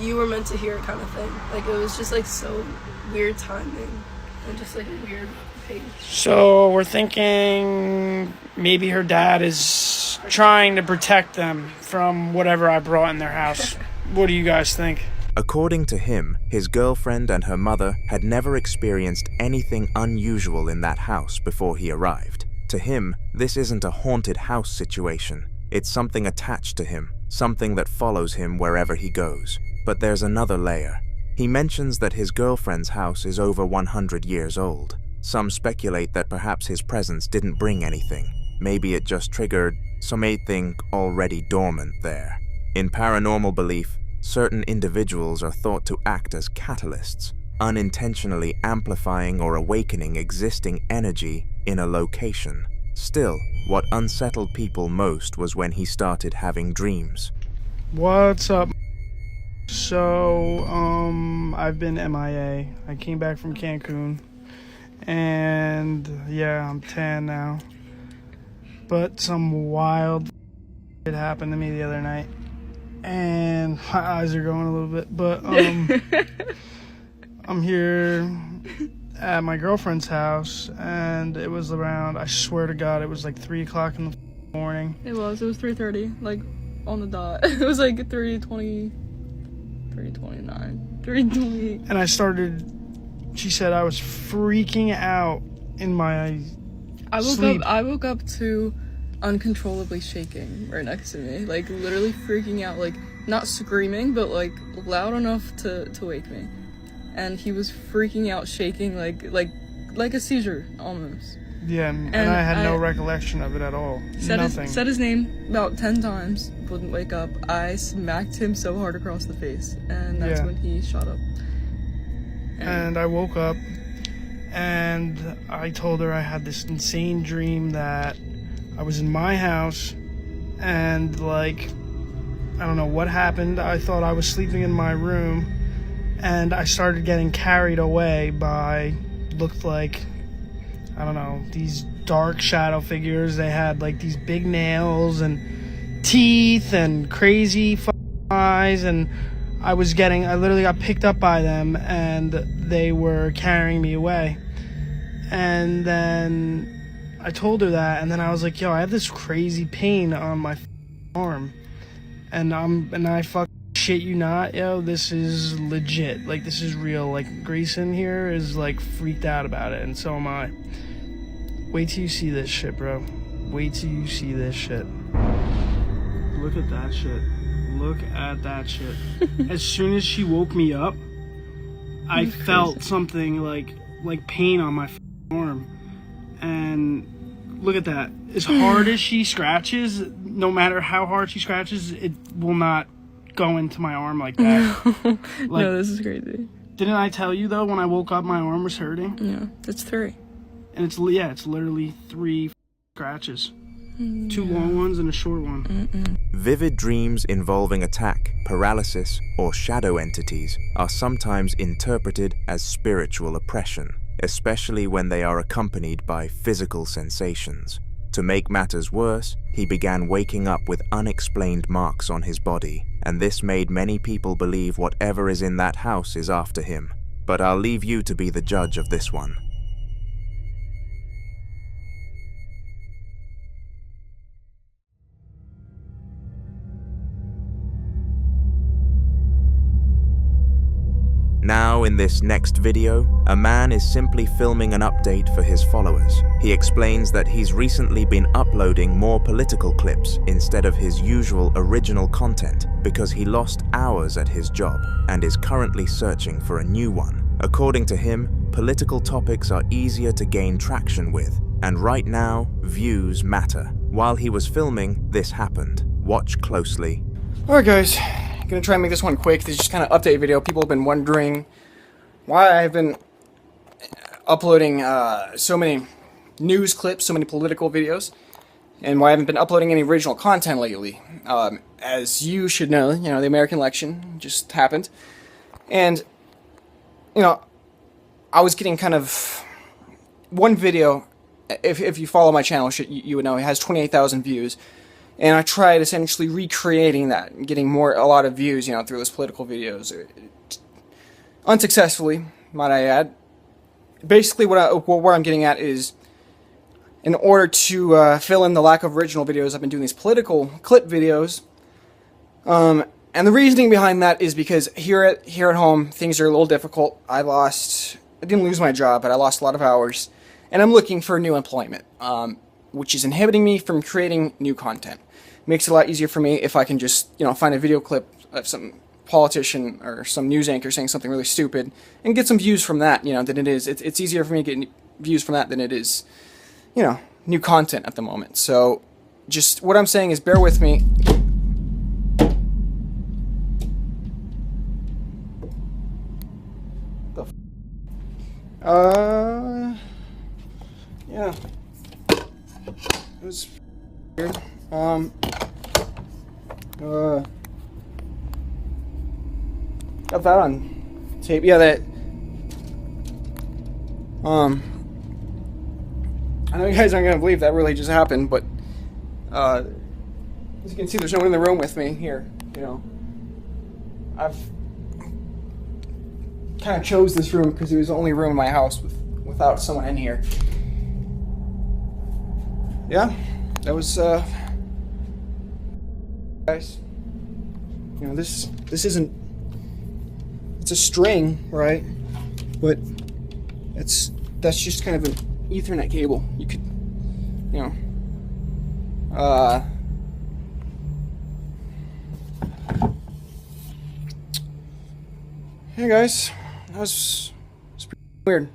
you were meant to hear kind of thing. Like it was just like so weird timing and just like a weird page. So we're thinking maybe her dad is trying to protect them from whatever I brought in their house. What do you guys think? According to him, his girlfriend and her mother had never experienced anything unusual in that house before he arrived. To him, this isn't a haunted house situation. It's something attached to him, something that follows him wherever he goes. But there's another layer. He mentions that his girlfriend's house is over 100 years old. Some speculate that perhaps his presence didn't bring anything. Maybe it just triggered something already dormant there. In paranormal belief, certain individuals are thought to act as catalysts, unintentionally amplifying or awakening existing energy in a location. Still, what unsettled people most was when he started having dreams. What's up? So, I've been MIA. I came back from Cancun, and yeah, I'm tan now. But some wild shit happened to me the other night, and my eyes are going a little bit, but I'm here at my girlfriend's house, and it was around, I swear to God, it was like 3 o'clock in the morning. It was 3:30, like on the dot. It was like 3:20, 3:29, 3:20. And I started, she said I was freaking out in my sleep. I woke up to uncontrollably shaking right next to me, like literally freaking out, like not screaming, but like loud enough to wake me. And he was freaking out, shaking like a seizure almost. Yeah, and I had no recollection of it at all. Nothing. Said his name about 10 times, wouldn't wake up. I smacked him so hard across the face, and that's when he shot up. And I woke up, and I told her I had this insane dream that I was in my house, and like, I don't know what happened. I thought I was sleeping in my room, and I started getting carried away by, looked like, I don't know, these dark shadow figures. They had like these big nails and teeth and crazy eyes, and I literally got picked up by them, and they were carrying me away. And then I told her that, and then I was like, yo, I have this crazy pain on my arm, and I shit you not, yo, this is legit, like, this is real. Like, Grayson here is like freaked out about it, and so am I. Wait till you see this shit, bro. Wait till you see this shit. Look at that shit. Look at that shit. As soon as she woke me up, I felt something like pain on my arm. And look at that. As hard as she scratches, no matter how hard she scratches, it will not go into my arm like that. No, this is crazy. Didn't I tell you, though, when I woke up, my arm was hurting? Yeah, it's 3. And it's literally 3 scratches. 2 long ones and a short one. Vivid dreams involving attack, paralysis, or shadow entities are sometimes interpreted as spiritual oppression, especially when they are accompanied by physical sensations. To make matters worse, he began waking up with unexplained marks on his body, and this made many people believe whatever is in that house is after him. But I'll leave you to be the judge of this one. Now, in this next video, a man is simply filming an update for his followers. He explains that he's recently been uploading more political clips instead of his usual original content because he lost hours at his job and is currently searching for a new one. According to him, political topics are easier to gain traction with, and right now, views matter. While he was filming, this happened. Watch closely. Alright guys, I'm gonna try and make this one quick. This is just kind of update video. People have been wondering why I've been uploading so many news clips, so many political videos, and why I haven't been uploading any original content lately. As you should know, the American election just happened, and I was getting kind of one video. If you follow my channel, you would know it has 28,000 views. And I tried essentially recreating that, and getting a lot of views, through those political videos. Unsuccessfully, might I add. Basically, what I'm getting at is, in order to fill in the lack of original videos, I've been doing these political clip videos. And the reasoning behind that is because here at home, things are a little difficult. I didn't lose my job, but I lost a lot of hours. And I'm looking for new employment, which is inhibiting me from creating new content. Makes it a lot easier for me if I can just, find a video clip of some politician or some news anchor saying something really stupid and get some views from that, than it is. It's easier for me to get views from that than it is, new content at the moment. So, just what I'm saying is bear with me. Yeah. It was weird. Got that on tape. Yeah, that. I know you guys aren't gonna believe that really just happened, but as you can see, there's no one in the room with me here. I've kind of chose this room because it was the only room in my house without someone in here. Yeah, that was guys. This isn't. It's a string, right? But that's just kind of an Ethernet cable. You could, Hey guys, that was pretty weird.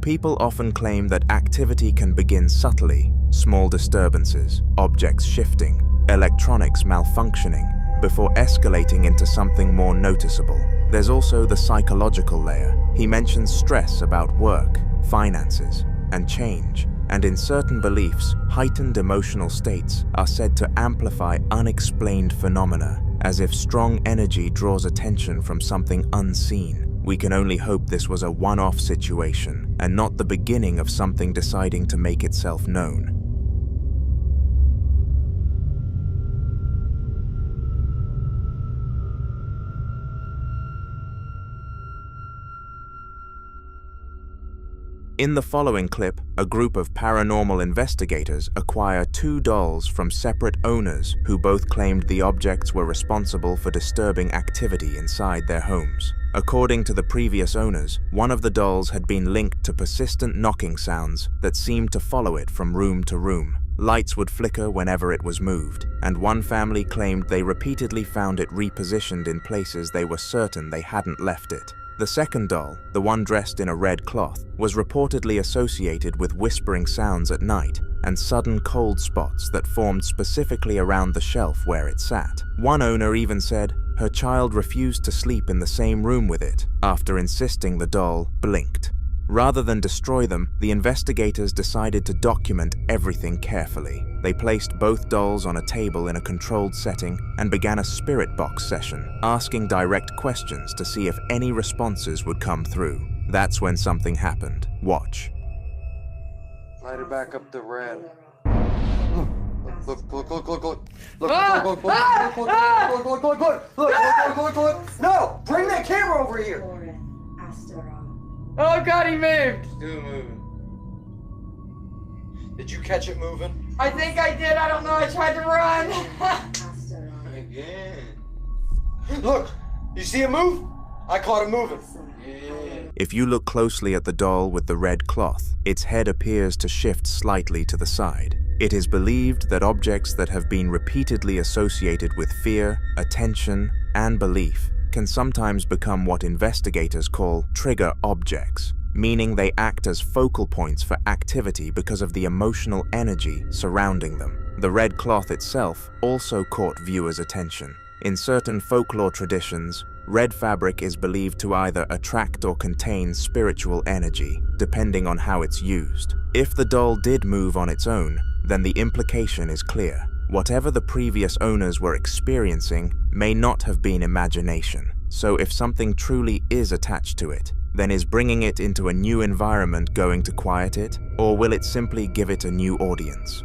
People often claim that activity can begin subtly, small disturbances, objects shifting, electronics malfunctioning, before escalating into something more noticeable. There's also the psychological layer. He mentions stress about work, finances, and change. and in certain beliefs, heightened emotional states are said to amplify unexplained phenomena, as if strong energy draws attention from something unseen. We can only hope this was a one-off situation and not the beginning of something deciding to make itself known. In the following clip, a group of paranormal investigators acquire 2 dolls from separate owners who both claimed the objects were responsible for disturbing activity inside their homes. According to the previous owners, one of the dolls had been linked to persistent knocking sounds that seemed to follow it from room to room. Lights would flicker whenever it was moved, and one family claimed they repeatedly found it repositioned in places they were certain they hadn't left it. The second doll, the one dressed in a red cloth, was reportedly associated with whispering sounds at night and sudden cold spots that formed specifically around the shelf where it sat. One owner even said her child refused to sleep in the same room with it after insisting the doll blinked. Rather than destroy them, the investigators decided to document everything carefully. They placed both dolls on a table in a controlled setting and began a spirit box session, asking direct questions to see if any responses would come through. That's when something happened. Watch. Light it back up to red. Look. Look. No! Bring that camera over here! Oh god, he moved! Still moving. Did you catch it moving? I think I did, I don't know, I tried to run. Again. Look, you see it move? I caught it moving. Yeah. If you look closely at the doll with the red cloth, its head appears to shift slightly to the side. It is believed that objects that have been repeatedly associated with fear, attention, and belief can sometimes become what investigators call trigger objects, meaning they act as focal points for activity because of the emotional energy surrounding them. The red cloth itself also caught viewers' attention. In certain folklore traditions, red fabric is believed to either attract or contain spiritual energy, depending on how it's used. If the doll did move on its own, then the implication is clear. Whatever the previous owners were experiencing may not have been imagination. So if something truly is attached to it, then is bringing it into a new environment going to quiet it, or will it simply give it a new audience?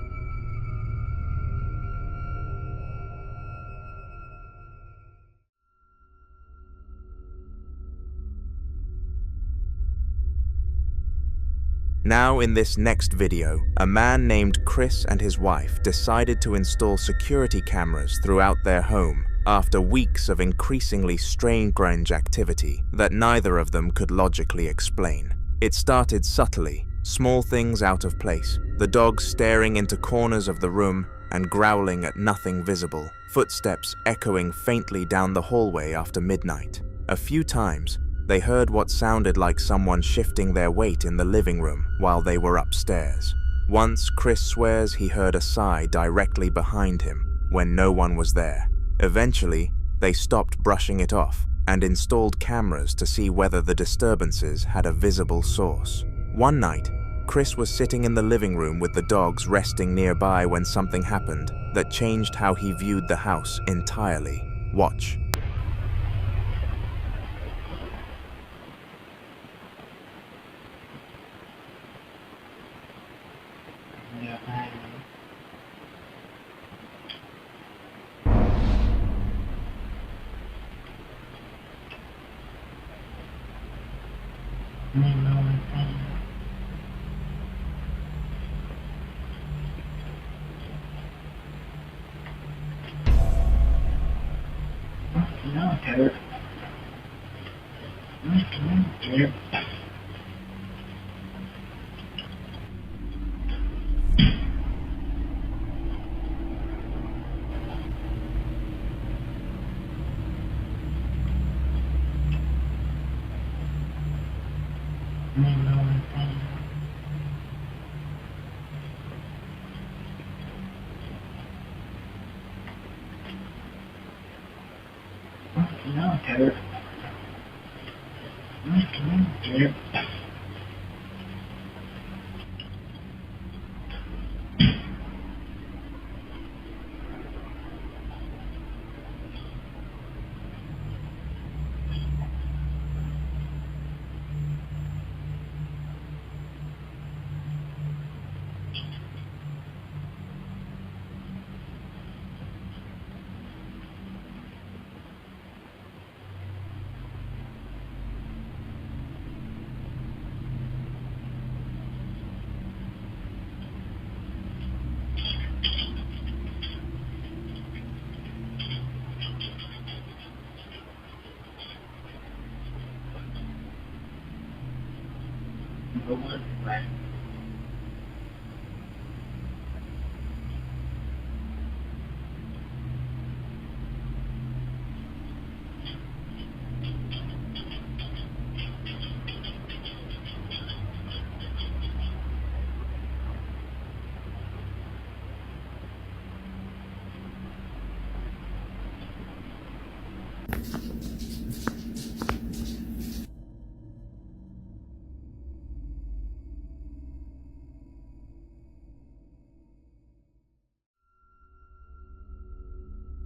Now in this next video, a man named Chris and his wife decided to install security cameras throughout their home after weeks of increasingly strange activity that neither of them could logically explain. It started subtly, small things out of place, the dog staring into corners of the room and growling at nothing visible, footsteps echoing faintly down the hallway after midnight. A few times, they heard what sounded like someone shifting their weight in the living room while they were upstairs. Once, Chris swears he heard a sigh directly behind him when no one was there. Eventually, they stopped brushing it off and installed cameras to see whether the disturbances had a visible source. One night, Chris was sitting in the living room with the dogs resting nearby when something happened that changed how he viewed the house entirely. Watch.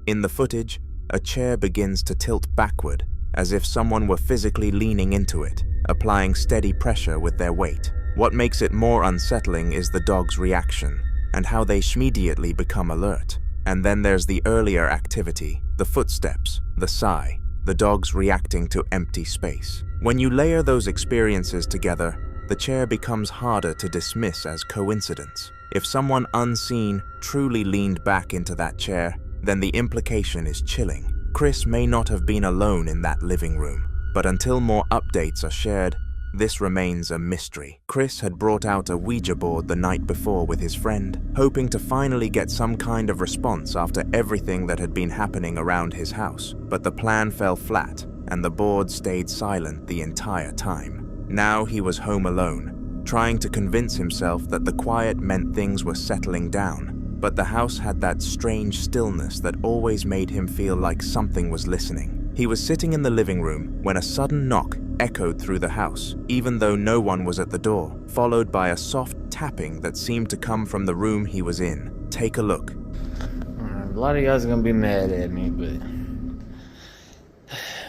In the footage, a chair begins to tilt backward as if someone were physically leaning into it, applying steady pressure with their weight. What makes it more unsettling is the dog's reaction and how they immediately become alert. And then there's the earlier activity, the footsteps, the sigh, the dogs reacting to empty space. When you layer those experiences together, the chair becomes harder to dismiss as coincidence. If someone unseen truly leaned back into that chair, then the implication is chilling. Chris may not have been alone in that living room, but until more updates are shared, this remains a mystery. Chris had brought out a Ouija board the night before with his friend, hoping to finally get some kind of response after everything that had been happening around his house, but the plan fell flat, and the board stayed silent the entire time. Now he was home alone, trying to convince himself that the quiet meant things were settling down, but the house had that strange stillness that always made him feel like something was listening. He was sitting in the living room when a sudden knock echoed through the house, even though no one was at the door, followed by a soft tapping that seemed to come from the room he was in. Take a look. A lot of you guys are gonna be mad at me, but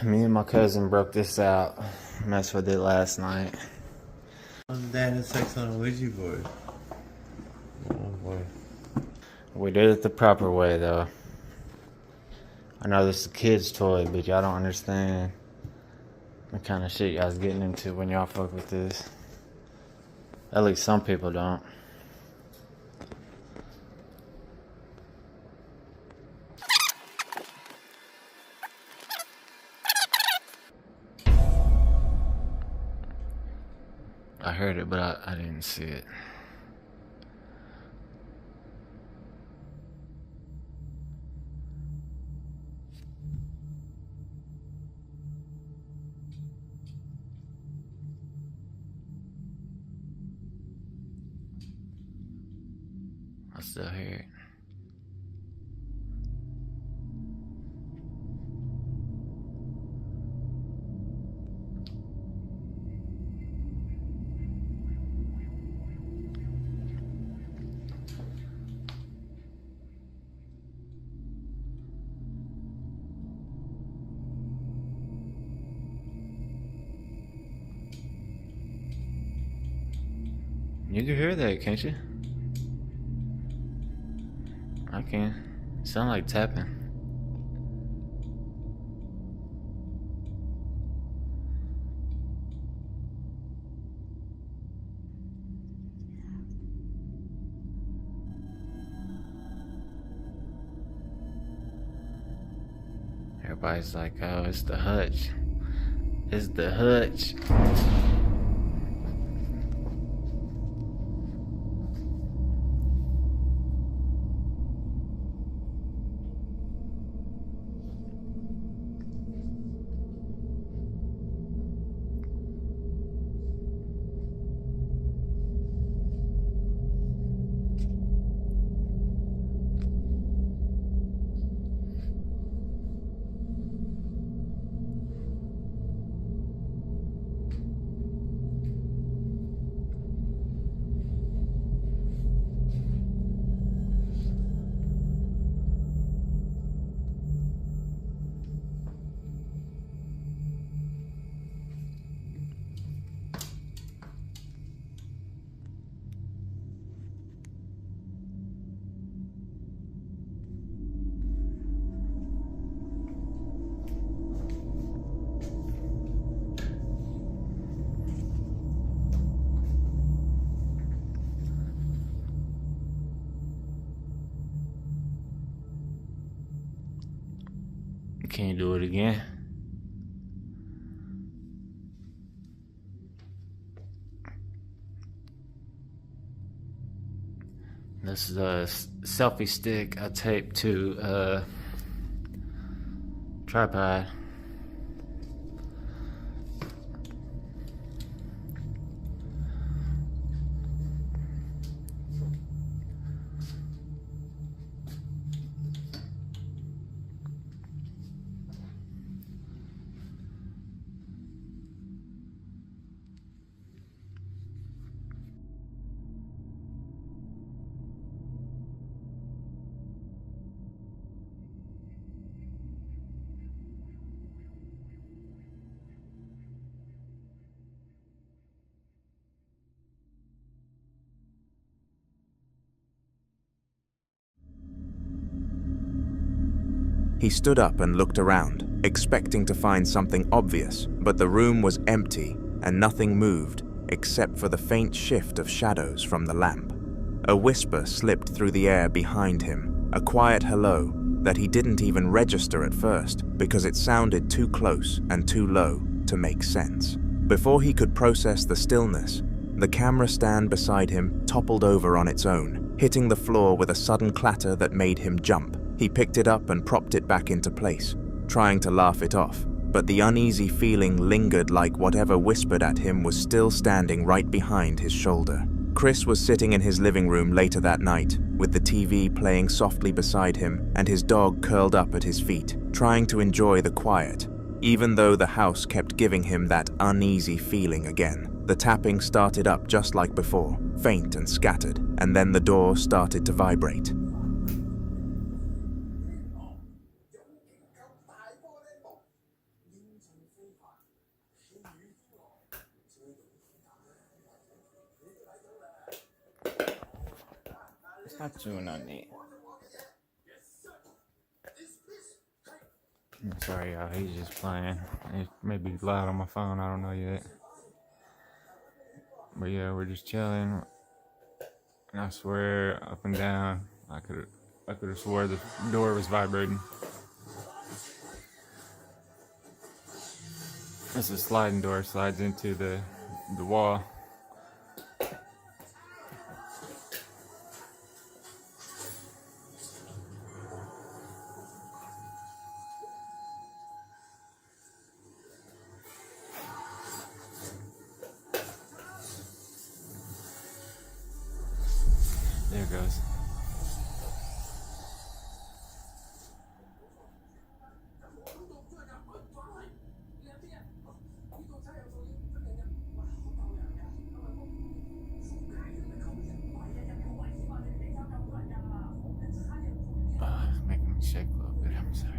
me and my cousin broke this out. Messed with it last night. Dad had sex on a Ouija board. Oh boy. We did it the proper way, though. I know this is a kid's toy, but y'all don't understand the kind of shit y'all's getting into when y'all fuck with this. At least some people don't. I heard it, but I didn't see it. I still hear it. You can hear that, can't you? I can. It sound like tapping. Everybody's like, oh, it's the hutch. It's the hutch. Can you do it again? This is a selfie stick I taped to a tripod. He stood up and looked around, expecting to find something obvious, but the room was empty and nothing moved except for the faint shift of shadows from the lamp. A whisper slipped through the air behind him, a quiet hello that he didn't even register at first because it sounded too close and too low to make sense. Before he could process the stillness, the camera stand beside him toppled over on its own, hitting the floor with a sudden clatter that made him jump. He picked it up and propped it back into place, trying to laugh it off, but the uneasy feeling lingered like whatever whispered at him was still standing right behind his shoulder. Chris was sitting in his living room later that night, with the TV playing softly beside him and his dog curled up at his feet, trying to enjoy the quiet, even though the house kept giving him that uneasy feeling again. The tapping started up just like before, faint and scattered, and then the door started to vibrate. It's not doing on me. I'm sorry, y'all. He's just playing. It may be loud on my phone. I don't know yet. But yeah, we're just chilling. And I swear, up and down, I could have swore the door was vibrating. It's a sliding door. Slides into the wall. There it goes. It's making me shake a little bit. I'm sorry.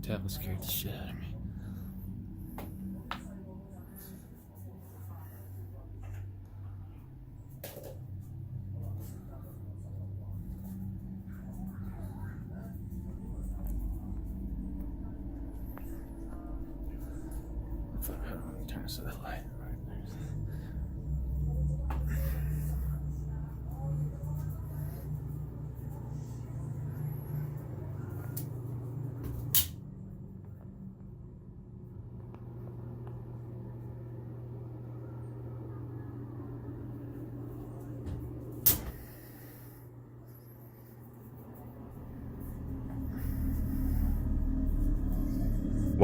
That scared the shit out of me. Turn this to the light.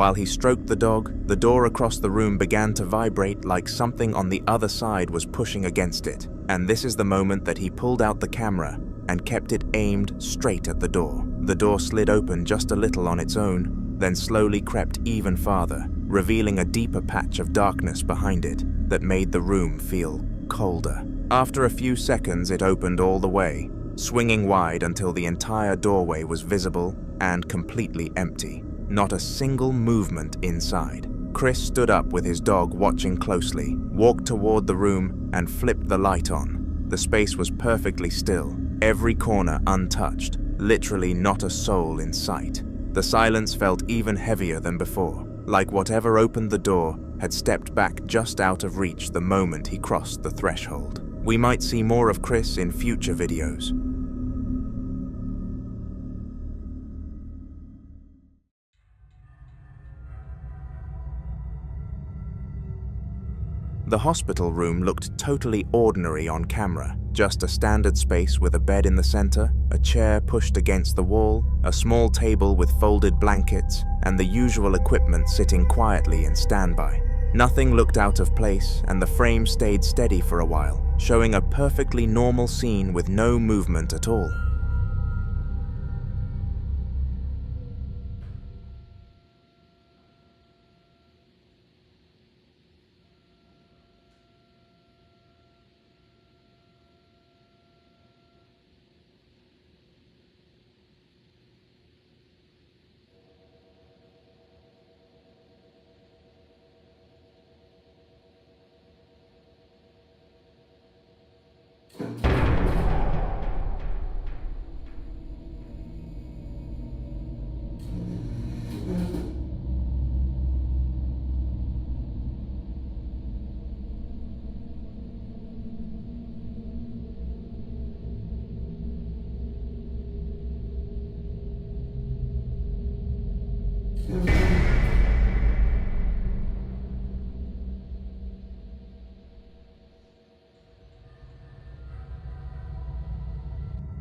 While he stroked the dog, the door across the room began to vibrate like something on the other side was pushing against it. And this is the moment that he pulled out the camera and kept it aimed straight at the door. The door slid open just a little on its own, then slowly crept even farther, revealing a deeper patch of darkness behind it that made the room feel colder. After a few seconds, it opened all the way, swinging wide until the entire doorway was visible and completely empty. Not a single movement inside. Chris stood up with his dog watching closely, walked toward the room, and flipped the light on. The space was perfectly still, every corner untouched, literally not a soul in sight. The silence felt even heavier than before, like whatever opened the door had stepped back just out of reach the moment he crossed the threshold. We might see more of Chris in future videos. The hospital room looked totally ordinary on camera, just a standard space with a bed in the center, a chair pushed against the wall, a small table with folded blankets, and the usual equipment sitting quietly in standby. Nothing looked out of place, and the frame stayed steady for a while, showing a perfectly normal scene with no movement at all.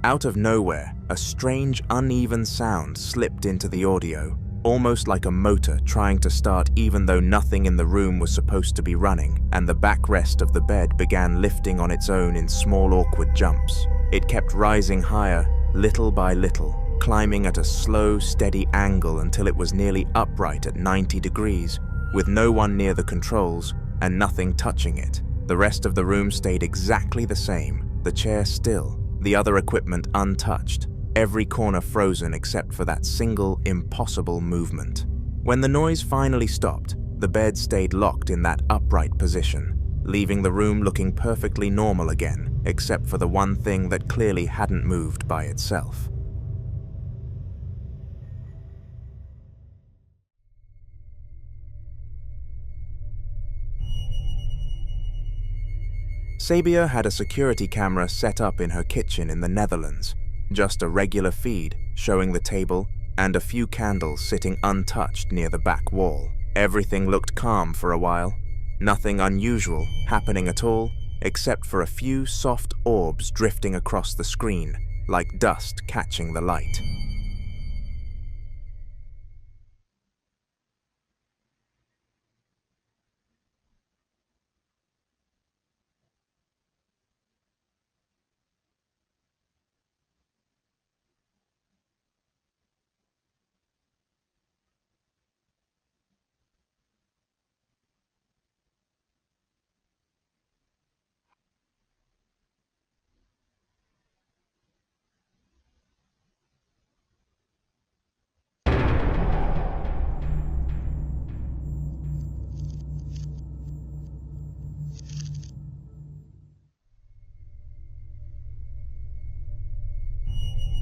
Out of nowhere, a strange, uneven sound slipped into the audio, almost like a motor trying to start even though nothing in the room was supposed to be running, and the backrest of the bed began lifting on its own in small, awkward jumps. It kept rising higher, little by little, climbing at a slow, steady angle until it was nearly upright at 90 degrees, with no one near the controls and nothing touching it. The rest of the room stayed exactly the same, the chair still, the other equipment untouched, every corner frozen except for that single, impossible movement. When the noise finally stopped, the bed stayed locked in that upright position, leaving the room looking perfectly normal again, except for the one thing that clearly hadn't moved by itself. Sabia had a security camera set up in her kitchen in the Netherlands, just a regular feed showing the table and a few candles sitting untouched near the back wall. Everything looked calm for a while, nothing unusual happening at all except for a few soft orbs drifting across the screen like dust catching the light.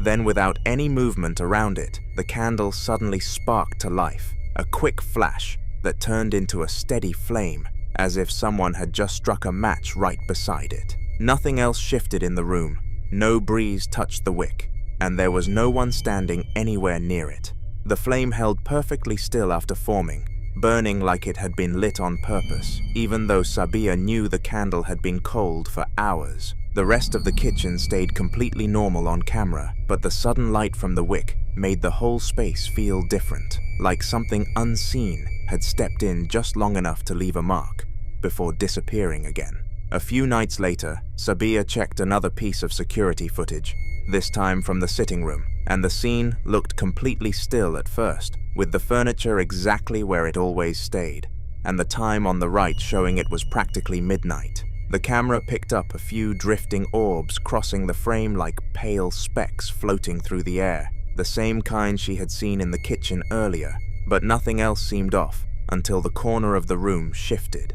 Then, without any movement around it, the candle suddenly sparked to life, a quick flash that turned into a steady flame, as if someone had just struck a match right beside it. Nothing else shifted in the room, no breeze touched the wick, and there was no one standing anywhere near it. The flame held perfectly still after forming, burning like it had been lit on purpose, even though Sabia knew the candle had been cold for hours. The rest of the kitchen stayed completely normal on camera, but the sudden light from the wick made the whole space feel different. like something unseen had stepped in just long enough to leave a mark, before disappearing again. A few nights later, Sabia checked another piece of security footage, this time from the sitting room, and the scene looked completely still at first, with the furniture exactly where it always stayed, and the time on the right showing it was practically midnight. The camera picked up a few drifting orbs crossing the frame like pale specks floating through the air, the same kind she had seen in the kitchen earlier, but nothing else seemed off until the corner of the room shifted.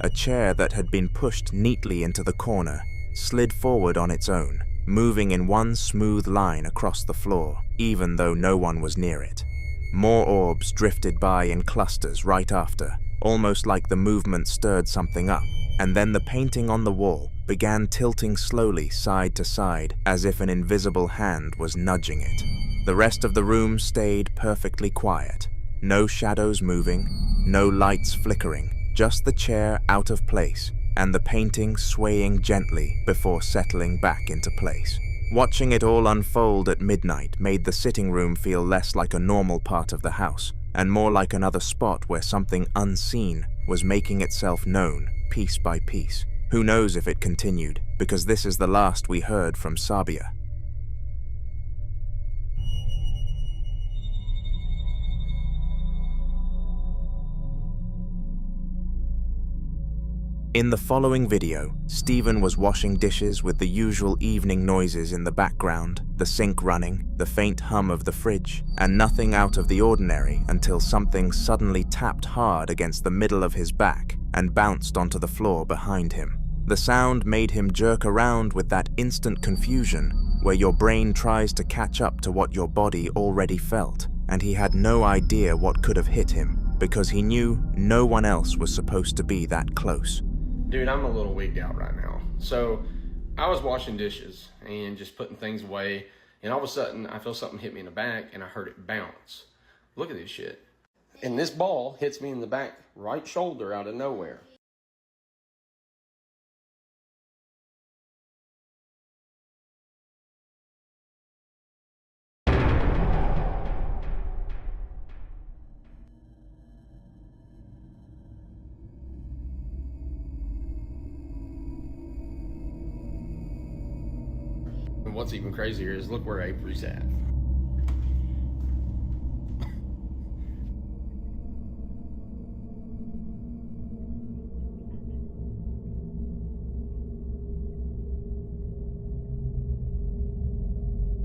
A chair that had been pushed neatly into the corner slid forward on its own, moving in one smooth line across the floor, even though no one was near it. More orbs drifted by in clusters right after, almost like the movement stirred something up, and then the painting on the wall began tilting slowly side to side as if an invisible hand was nudging it. The rest of the room stayed perfectly quiet. No shadows moving, no lights flickering, just the chair out of place and the painting swaying gently before settling back into place. Watching it all unfold at midnight made the sitting room feel less like a normal part of the house and more like another spot where something unseen was making itself known piece by piece. Who knows if it continued, because this is the last we heard from Sabia. In the following video, Stephen was washing dishes with the usual evening noises in the background, the sink running, the faint hum of the fridge, and nothing out of the ordinary until something suddenly tapped hard against the middle of his back and bounced onto the floor behind him. The sound made him jerk around with that instant confusion where your brain tries to catch up to what your body already felt, and he had no idea what could have hit him because he knew no one else was supposed to be that close. Dude, I'm a little wigged out right now. So I was washing dishes and just putting things away, and all of a sudden I feel something hit me in the back and I heard it bounce. Look at this shit. And this ball hits me in the back right shoulder out of nowhere. And what's even crazier is look where Avery's at.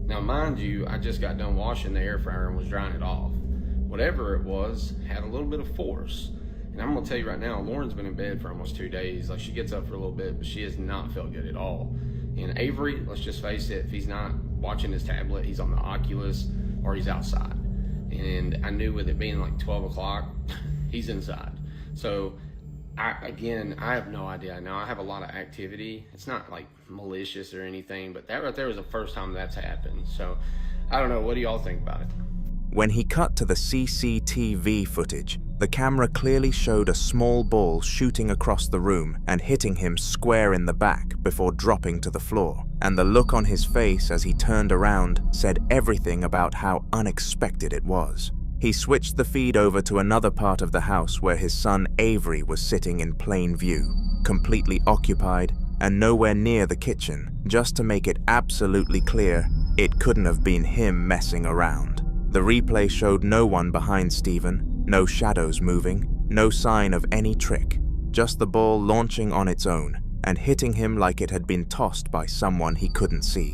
Now mind you, I just got done washing the air fryer and was drying it off. Whatever it was had a little bit of force. And I'm gonna tell you right now, Lauren's been in bed for almost 2 days. Like, she gets up for a little bit, but she has not felt good at all. And Avery, let's just face it, if he's not watching his tablet, he's on the Oculus or he's outside. And I knew with it being like 12 o'clock, he's inside. So I have no idea. Now I have a lot of activity. It's not like malicious or anything, but that right there was the first time that's happened. So I don't know, what do y'all think about it? When he cut to the CCTV footage, the camera clearly showed a small ball shooting across the room and hitting him square in the back before dropping to the floor, and the look on his face as he turned around said everything about how unexpected it was. He switched the feed over to another part of the house where his son Avery was sitting in plain view, completely occupied and nowhere near the kitchen, just to make it absolutely clear it couldn't have been him messing around. The replay showed no one behind Stephen, no shadows moving, no sign of any trick, just the ball launching on its own and hitting him like it had been tossed by someone he couldn't see.